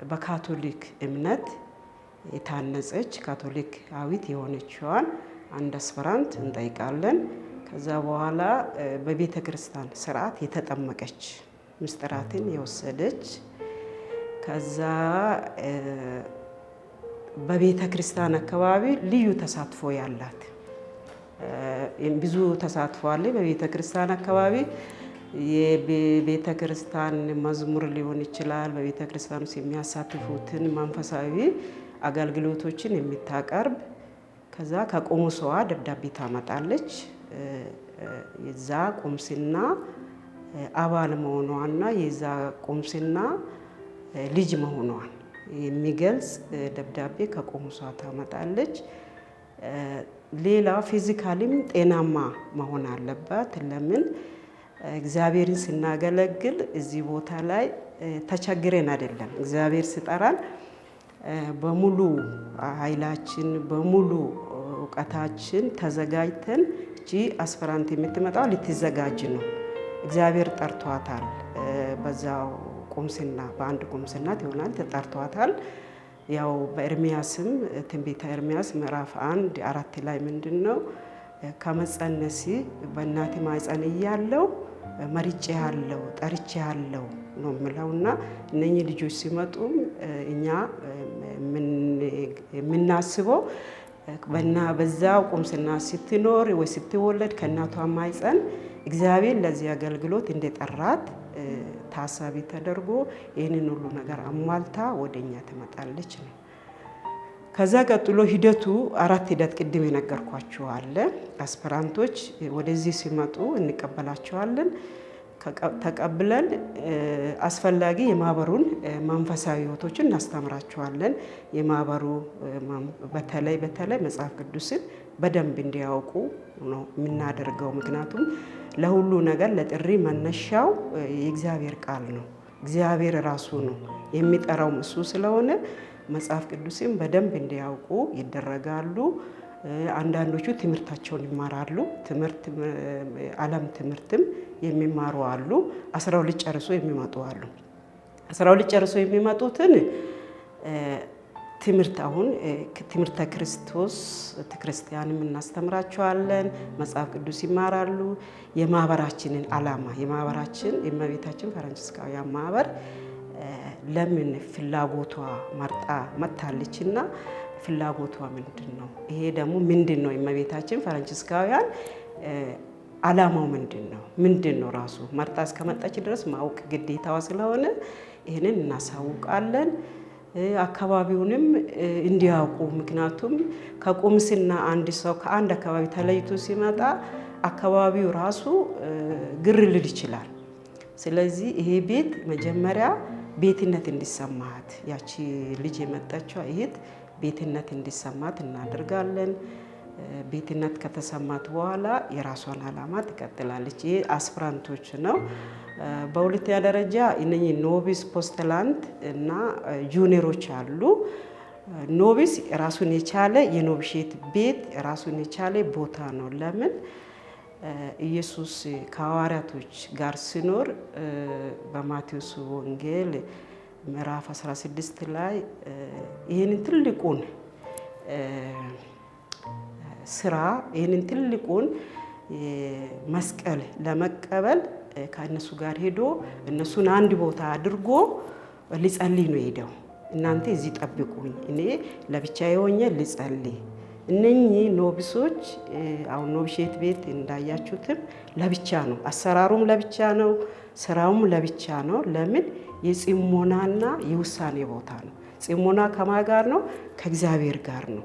በካቶሊክ እምነት የታነጸች ካቶሊካዊት የሆነችዋን አንድ አስፕራንት እንጠይቃለን። ከዛ በኋላ በቤተ ክርስቲያን ስርዓት የተጠመቀች ምስጢራትን የወሰደች፣ ከዛ በቤተ ክርስቲያን አካባቢ ልዩ ተሳትፎ ያላት ብዙ ተሳትፎ አለ። በቤተ ክርስቲያን አካባቢ የቤተ ክርስቲያን መዝሙር ሊሆን ይችላል። በቤተ ክርስቲያን ውስጥ የሚያሳትፉትን መንፈሳዊ አገልግሎቶችን የምታቀርብ፣ ከዛ ከቆሞስዋ ደብዳቤ ታመጣለች። የዛ ቁምስና አባል መሆኗና የዛ ቁምስና ልጅ መሆኗን የሚገልጽ ደብዳቤ ከቆሞሷ ታመጣለች። ሌላ ፊዚካሊም ጤናማ መሆን አለባት። ለምን እግዚአብሔርን ስናገለግል እዚህ ቦታ ላይ ተቸግረን አይደለም። እግዚአብሔር ሲጠራን በሙሉ ኃይላችን በሙሉ እውቀታችን ተዘጋጅተን እቺ አስፕራንት የምትመጣው ልትዘጋጅ ነው። እግዚአብሔር ጠርቷታል። በዛው ቁምስና በአንድ ቁምስና ይሆናል ተጠርቷታል። ያው በኤርሚያስም ትንቢተ ኤርሚያስ ምዕራፍ 1:4 ላይ ምንድነው ከመጸነሲ በእናቴ ማህፀን እያለው መርጬ ያለው ጠርቼ ያለው ነው የምለውና እነኚህ ልጆች ሲመጡም እኛ የምናስበው በዛው ቁምስና ስትኖር ወይ ስትወለድ ከእናቷ ማህፀን እግዚአብሔር ለዚህ አገልግሎት እንደጠራት ታሳቢ ተደርጎ ይህንን ሁሉ ነገር አሟልታ ወደኛ ትመጣለች ነው። ከዛ ቀጥሎ ሂደቱ 4 ሂደት ቅድም የነገርኳችሁ አለ። አስፕራንቶች ወደዚህ ሲመጡ እንቀበላቸዋለን። ተቀብለን አስፈላጊ የማህበሩን መንፈሳዊ ህይወቶችን እናስተምራቸዋለን። የማህበሩ በተለይ መጽሐፍ ቅዱስን በደንብ እንዲያውቁ ነው የምናደርገው። ምክንያቱም ለሁሉ ነገር ለጥሪ መነሻው የእግዚአብሔር ቃል ነው። እግዚአብሔር ራሱ ነው የሚጠራውም እሱ ስለሆነ መጽሐፍ ቅዱስን በደንብ እንዲያውቁ ይደረጋሉ። አንዳንዶቹ ትምህርታቸውን ይማራሉ። ዓለም ትምህርትም የሚማሩ አሉ። 12 ጨርሶ የሚመጡ አሉ። 12 ጨርሶ የሚመጡትን ትምህርት አሁን ትምህርተ ክርስቶስ ክርስቲያንም እናስተምራቸዋለን። መጽሐፍ ቅዱስ ይማራሉ። የማህበራችንን ዓላማ የማህበራችን የእመቤታችን ፍራንቺስካውያን ማህበር ለምን ፍላጎቷ መርጣ መጥታለችና ፍላጎቷ ምንድን ነው? ይሄ ደግሞ ምንድን ነው? የእመቤታችን ፍራንቺስካውያን ዓላማው ምንድን ነው? ራሱ መርጣ እስከመጣች ድረስ ማወቅ ግዴታዋ ስለሆነ ይህንን እናሳውቃለን። አካባቢውንም እንዲያውቁ። ምክንያቱም ከቁምስና አንድ ሰው ከአንድ አካባቢ ተለይቶ ሲመጣ አካባቢው ራሱ ግር ሊል ይችላል። ስለዚህ ይሄ ቤት መጀመሪያ ቤትነት እንዲሰማት ያቺ ልጅ የመጣችው እህት ቤትነት እንዲሰማት እናደርጋለን። ቤትነት ከተሰማት በኋላ የራሷን ዓላማ ትቀጥላለች። ይህ አስፕራንቶች ነው። በሁለተኛ ደረጃ እነኚህ ኖቪስ፣ ፖስተላንት እና ጁኒየሮች አሉ። ኖቪስ ራሱን የቻለ የኖቪሼት ቤት ራሱን የቻለ ቦታ ነው። ለምን ኢየሱስ ከሐዋርያቶች ጋር ሲኖር በማቴዎስ ወንጌል ምዕራፍ 16 ላይ ይህንን ትልቁን ስራ ይህንን ትልቁን መስቀል ለመቀበል ከእነሱ ጋር ሄዶ እነሱን አንድ ቦታ አድርጎ ሊጸልይ ነው ሄደው። እናንተ እዚህ ጠብቁኝ፣ እኔ ለብቻዬ ሆኜ ልጸልይ። እነኚህ ኖቢሶች አሁን ኖቢሼት ቤት እንዳያችሁትም ለብቻ ነው፣ አሰራሩም ለብቻ ነው፣ ስራውም ለብቻ ነው። ለምን? የጽሞናና የውሳኔ ቦታ ነው። ጽሞና ከማን ጋር ነው? ከእግዚአብሔር ጋር ነው።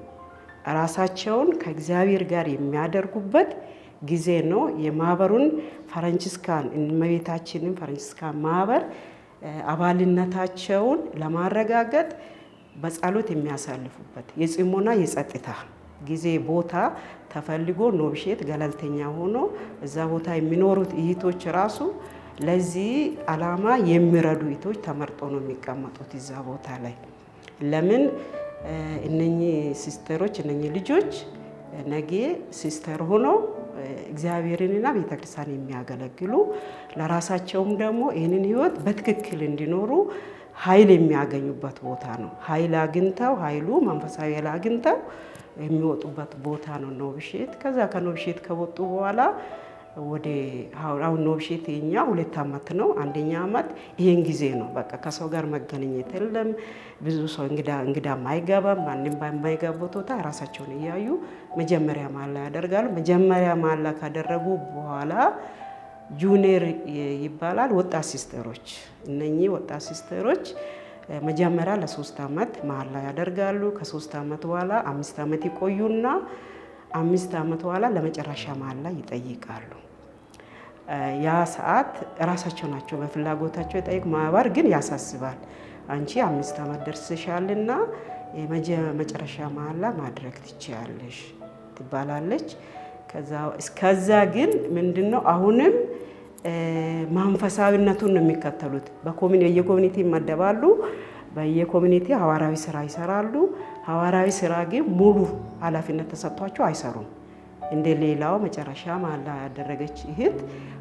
ራሳቸውን ከእግዚአብሔር ጋር የሚያደርጉበት ጊዜ ነው። የማህበሩን ፍራንቺስካን እመቤታችንን ፍራንቺስካን ማህበር አባልነታቸውን ለማረጋገጥ በጸሎት የሚያሳልፉበት የጽሞና የጸጥታ ጊዜ ቦታ ተፈልጎ ኖቢሼት ገለልተኛ ሆኖ እዛ ቦታ የሚኖሩት እህቶች ራሱ ለዚህ ዓላማ የሚረዱ እህቶች ተመርጦ ነው የሚቀመጡት እዛ ቦታ ላይ። ለምን እነኚህ ሲስተሮች እነኚህ ልጆች ነገ ሲስተር ሆነው እግዚአብሔርንና ቤተክርስቲያን የሚያገለግሉ ለራሳቸውም ደግሞ ይህንን ህይወት በትክክል እንዲኖሩ ኃይል የሚያገኙበት ቦታ ነው። ኃይል አግኝተው ኃይሉ መንፈሳዊ ኃይል አግኝተው የሚወጡበት ቦታ ነው ኖቢሼት። ከዛ ከኖቢሼት ከወጡ በኋላ ወደ አሁን ኖቢሼት የኛ 2 ዓመት ነው። አንደኛ ዓመት ይሄን ጊዜ ነው። በቃ ከሰው ጋር መገናኘት የለም። ብዙ ሰው እንግዳ ማይገባም። ማንም በማይገባ ቦታ ራሳቸውን እያዩ መጀመሪያ ማላ ያደርጋሉ። መጀመሪያ ማላ ካደረጉ በኋላ ጁኒየር ይባላል ወጣት ሲስተሮች። እነኚህ ወጣት ሲስተሮች መጀመሪያ ለ3 ዓመት ማላ ያደርጋሉ። ከ3 ዓመት በኋላ 5 ዓመት ይቆዩና 5 ዓመት በኋላ ለመጨረሻ ማላ ይጠይቃሉ። ያ ሰዓት ራሳቸው ናቸው በፍላጎታቸው የጠይቅ። ማህበር ግን ያሳስባል። አንቺ 5 ዓመት ደርስሻልና መጨረሻ ማላ ማድረግ ትችያለሽ ትባላለች። እስከዛ ግን ምንድነው አሁንም መንፈሳዊነቱን ነው የሚከተሉት። በየኮሚኒቲ ይመደባሉ። በየኮሚኒቲ ሐዋርያዊ ስራ ይሰራሉ። ሐዋርያዊ ስራ ግን ሙሉ ኃላፊነት ተሰጥቷቸው አይሰሩም። እንደ ሌላው መጨረሻ ማላ ያደረገች እህት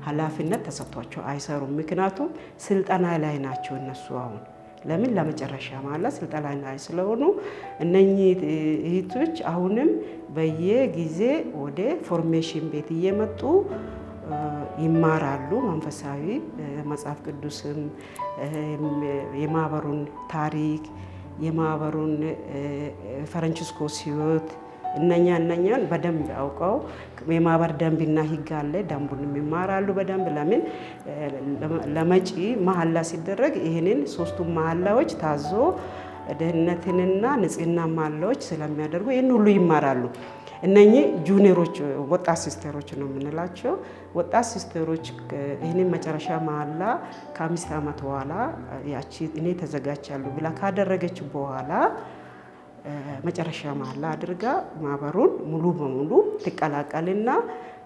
ኃላፊነት ተሰጥቷቸው አይሰሩም። ምክንያቱም ስልጠና ላይ ናቸው እነሱ አሁን። ለምን? ለመጨረሻ ማላ ስልጠና ላይ ስለሆኑ እነኚህ እህቶች አሁንም በየጊዜ ወደ ፎርሜሽን ቤት እየመጡ ይማራሉ። መንፈሳዊ መጽሐፍ ቅዱስም የማህበሩን ታሪክ የማህበሩን ፍራንቺስኮስ ሕይወት እነኛን በደንብ አውቀው የማህበር ደንብና ሕግ አለ። ደንቡንም ይማራሉ በደንብ። ለምን? ለመጪ መሐላ ሲደረግ ይህንን 3ቱም መሐላዎች ታዞ ደህንነትንና ንጽህና መሐላዎች ስለሚያደርጉ ይህን ሁሉ ይማራሉ። እነኚህ ጁኒየሮች ወጣት ሲስተሮች ነው የምንላቸው። ወጣት ሲስተሮች ይህንን መጨረሻ መሐላ ከ5 ዓመት በኋላ ያቺ እኔ ተዘጋጅቻለሁ ብላ ካደረገች በኋላ መጨረሻ መሐላ አድርጋ ማህበሩን ሙሉ በሙሉ ትቀላቀልና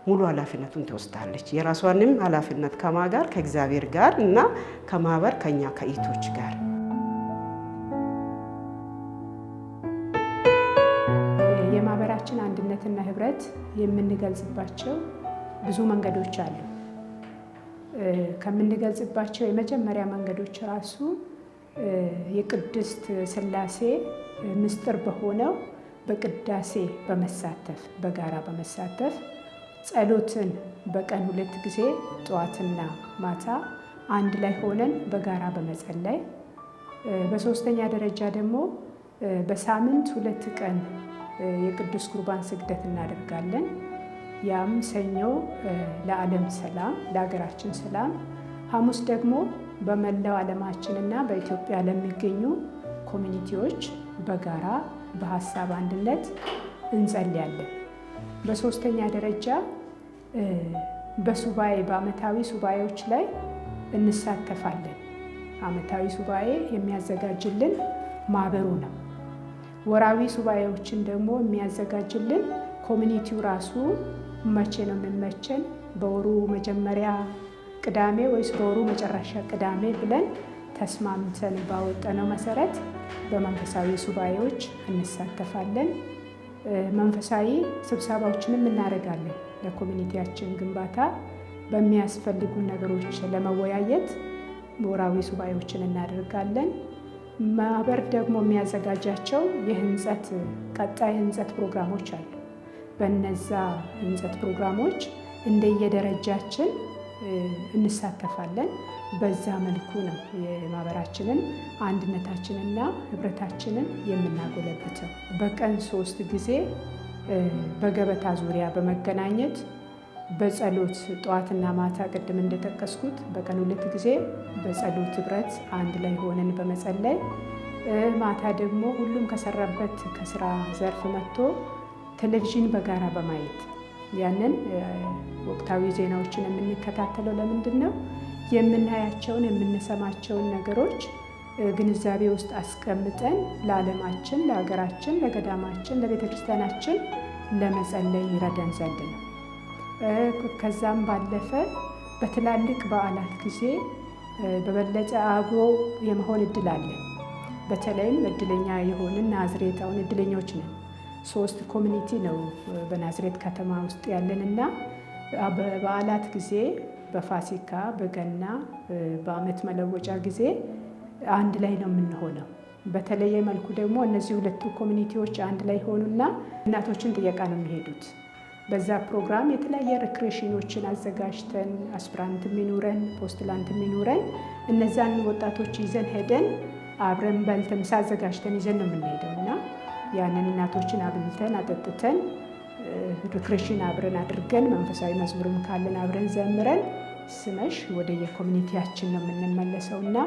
ሙሉ ኃላፊነቱን ትወስዳለች። የራሷንም ኃላፊነት ከማን ጋር? ከእግዚአብሔር ጋር እና ከማህበር ከኛ ከኢቶች ጋር። የማህበራችን አንድነትና ህብረት የምንገልጽባቸው ብዙ መንገዶች አሉ። ከምንገልጽባቸው የመጀመሪያ መንገዶች ራሱ የቅድስት ሥላሴ ምስጢር በሆነው በቅዳሴ በመሳተፍ በጋራ በመሳተፍ ጸሎትን በቀን 2 ጊዜ ጠዋትና ማታ አንድ ላይ ሆነን በጋራ በመጸለይ፣ በሶስተኛ ደረጃ ደግሞ በሳምንት 2 ቀን የቅዱስ ቁርባን ስግደት እናደርጋለን። ያም ሰኞ ለዓለም ሰላም ለሀገራችን ሰላም፣ ሐሙስ ደግሞ በመላው ዓለማችንና በኢትዮጵያ ለሚገኙ ኮሚኒቲዎች በጋራ በሀሳብ አንድነት እንጸልያለን። በሶስተኛ ደረጃ በሱባኤ በዓመታዊ ሱባኤዎች ላይ እንሳተፋለን። ዓመታዊ ሱባኤ የሚያዘጋጅልን ማህበሩ ነው። ወራዊ ሱባኤዎችን ደግሞ የሚያዘጋጅልን ኮሚኒቲው ራሱ መቼ ነው የሚመቸን፣ በወሩ መጀመሪያ ቅዳሜ ወይስ በወሩ መጨረሻ ቅዳሜ ብለን ተስማምተን ባወጣነው መሰረት በመንፈሳዊ ሱባኤዎች እንሳተፋለን። መንፈሳዊ ስብሰባዎችንም እናደርጋለን። ለኮሚኒቲያችን ግንባታ በሚያስፈልጉ ነገሮች ለመወያየት ወራዊ ሱባኤዎችን እናደርጋለን። ማህበር ደግሞ የሚያዘጋጃቸው የህንጸት ቀጣይ ህንጸት ፕሮግራሞች አሉ። በነዛ ህንጸት ፕሮግራሞች እንደየደረጃችን እንሳተፋለን። በዛ መልኩ ነው የማህበራችንን አንድነታችንና ህብረታችንን የምናጎለብተው። በቀን 3 ጊዜ በገበታ ዙሪያ በመገናኘት በጸሎት ጠዋትና ማታ ቅድም እንደጠቀስኩት በቀን 2 ጊዜ በጸሎት ህብረት አንድ ላይ ሆነን በመጸለይ ማታ ደግሞ ሁሉም ከሰራበት ከስራ ዘርፍ መጥቶ ቴሌቪዥን በጋራ በማየት ያንን ወቅታዊ ዜናዎችን የምንከታተለው ለምንድን ነው? የምናያቸውን የምንሰማቸውን ነገሮች ግንዛቤ ውስጥ አስቀምጠን ለዓለማችን፣ ለሀገራችን፣ ለገዳማችን፣ ለቤተ ክርስቲያናችን ለመጸለይ ይረዳን ዘንድ ነው። ከዛም ባለፈ በትላልቅ በዓላት ጊዜ በበለጠ አብሮ የመሆን እድል አለን። በተለይም እድለኛ የሆንን ናዝሬታውን እድለኞች ነን። 3 ኮሚኒቲ ነው በናዝሬት ከተማ ውስጥ ያለንና በበዓላት ጊዜ በፋሲካ፣ በገና፣ በዓመት መለወጫ ጊዜ አንድ ላይ ነው የምንሆነው። በተለየ መልኩ ደግሞ እነዚህ 2 ኮሚኒቲዎች አንድ ላይ ሆኑና እናቶችን ጥየቃ ነው የሚሄዱት። በዛ ፕሮግራም የተለያየ ሪክሬሽኖችን አዘጋጅተን አስፕራንት የሚኖረን ፖስትላንት የሚኖረን እነዛን ወጣቶች ይዘን ሄደን አብረን በልተን ምሳ አዘጋጅተን ይዘን ነው የምንሄደው እና ያንን እናቶችን አብልተን አጠጥተን ሪክሬሽን አብረን አድርገን መንፈሳዊ መዝሙርም ካለን አብረን ዘምረን ስመሽ ወደ የኮሚኒቲያችን ነው የምንመለሰው እና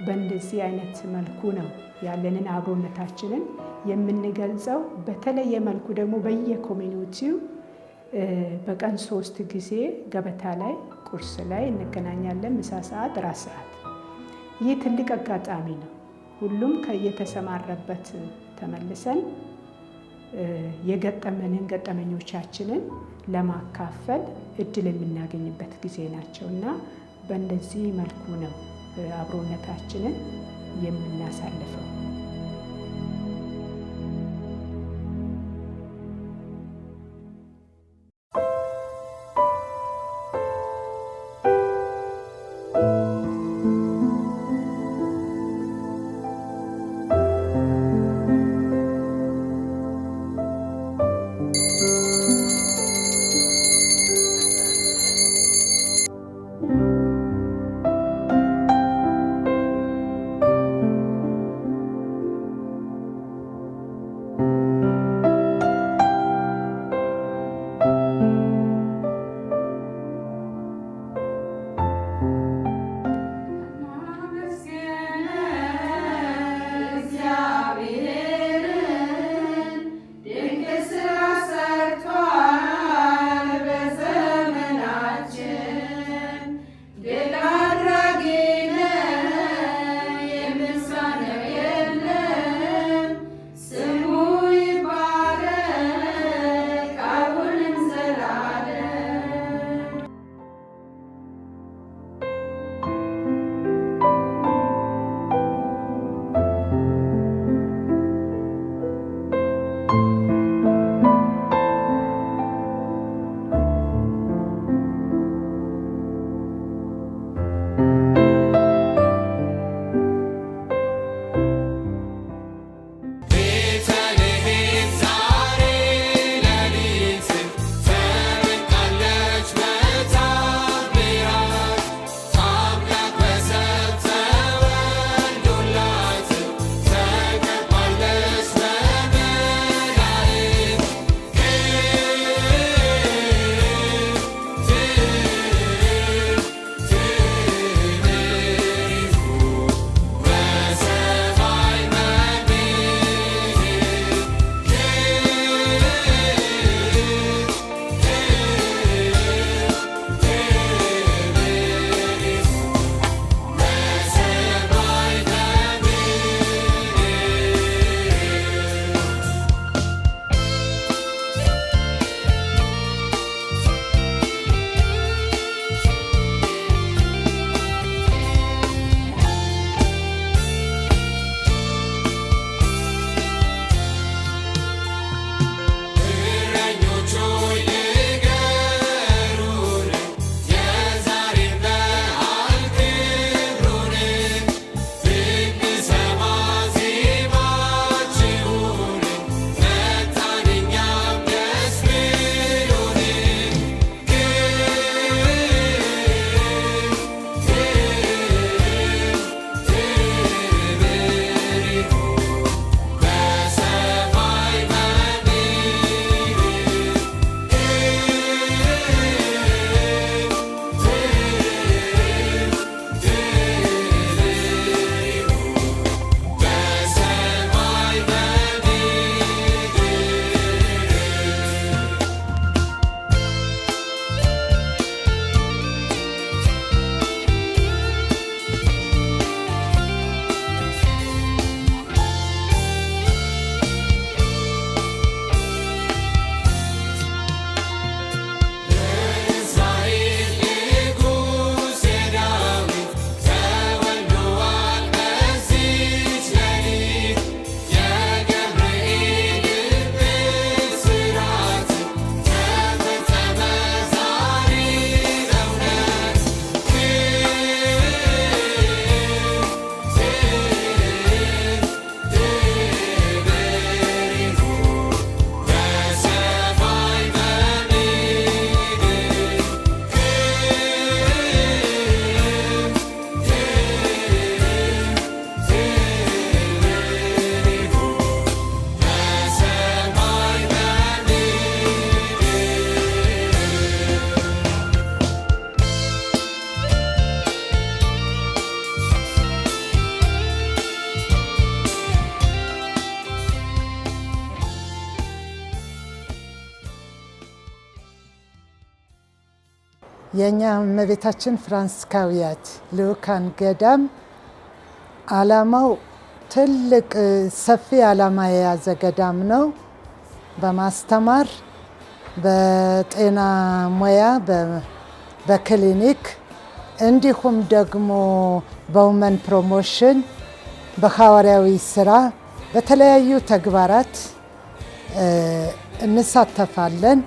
በእንደዚህ አይነት መልኩ ነው ያለንን አብሮነታችንን የምንገልጸው። በተለየ መልኩ ደግሞ በየኮሚኒቲው በቀን 3 ጊዜ ገበታ ላይ ቁርስ ላይ እንገናኛለን። ምሳ ሰዓት፣ ራት ሰዓት። ይህ ትልቅ አጋጣሚ ነው። ሁሉም ከየተሰማረበት ተመልሰን የገጠመንን ገጠመኞቻችንን ለማካፈል እድል የምናገኝበት ጊዜ ናቸው እና በእንደዚህ መልኩ ነው አብሮነታችንን የምናሳልፈው። የኛ እመቤታችን ፍራንሲስካውያት ልዑካን ገዳም ዓላማው ትልቅ ሰፊ ዓላማ የያዘ ገዳም ነው። በማስተማር በጤና ሙያ በክሊኒክ እንዲሁም ደግሞ በውመን ፕሮሞሽን በሐዋርያዊ ስራ በተለያዩ ተግባራት እንሳተፋለን።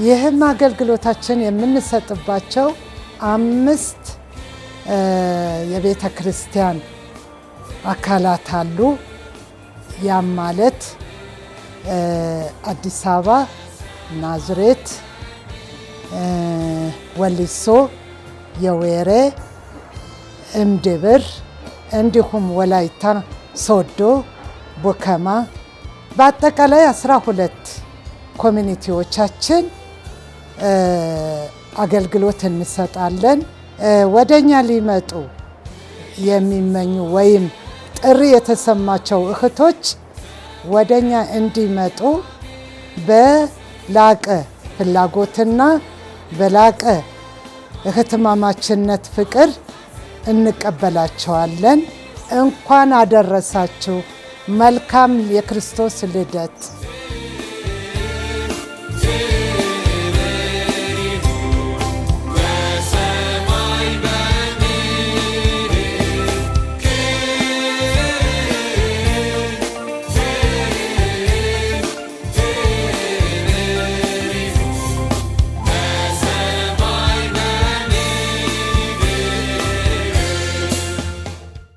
ይህም አገልግሎታችን የምንሰጥባቸው 5 የቤተ ክርስቲያን አካላት አሉ። ያም ማለት አዲስ አበባ፣ ናዝሬት፣ ወሊሶ፣ የዌሬ፣ እምድብር እንዲሁም ወላይታ ሶዶ፣ ቡከማ በአጠቃላይ 12 ኮሚኒቲዎቻችን አገልግሎት እንሰጣለን። ወደኛ ሊመጡ የሚመኙ ወይም ጥሪ የተሰማቸው እህቶች ወደኛ እንዲመጡ በላቀ ፍላጎትና በላቀ እህትማማችነት ፍቅር እንቀበላቸዋለን። እንኳን አደረሳችሁ። መልካም የክርስቶስ ልደት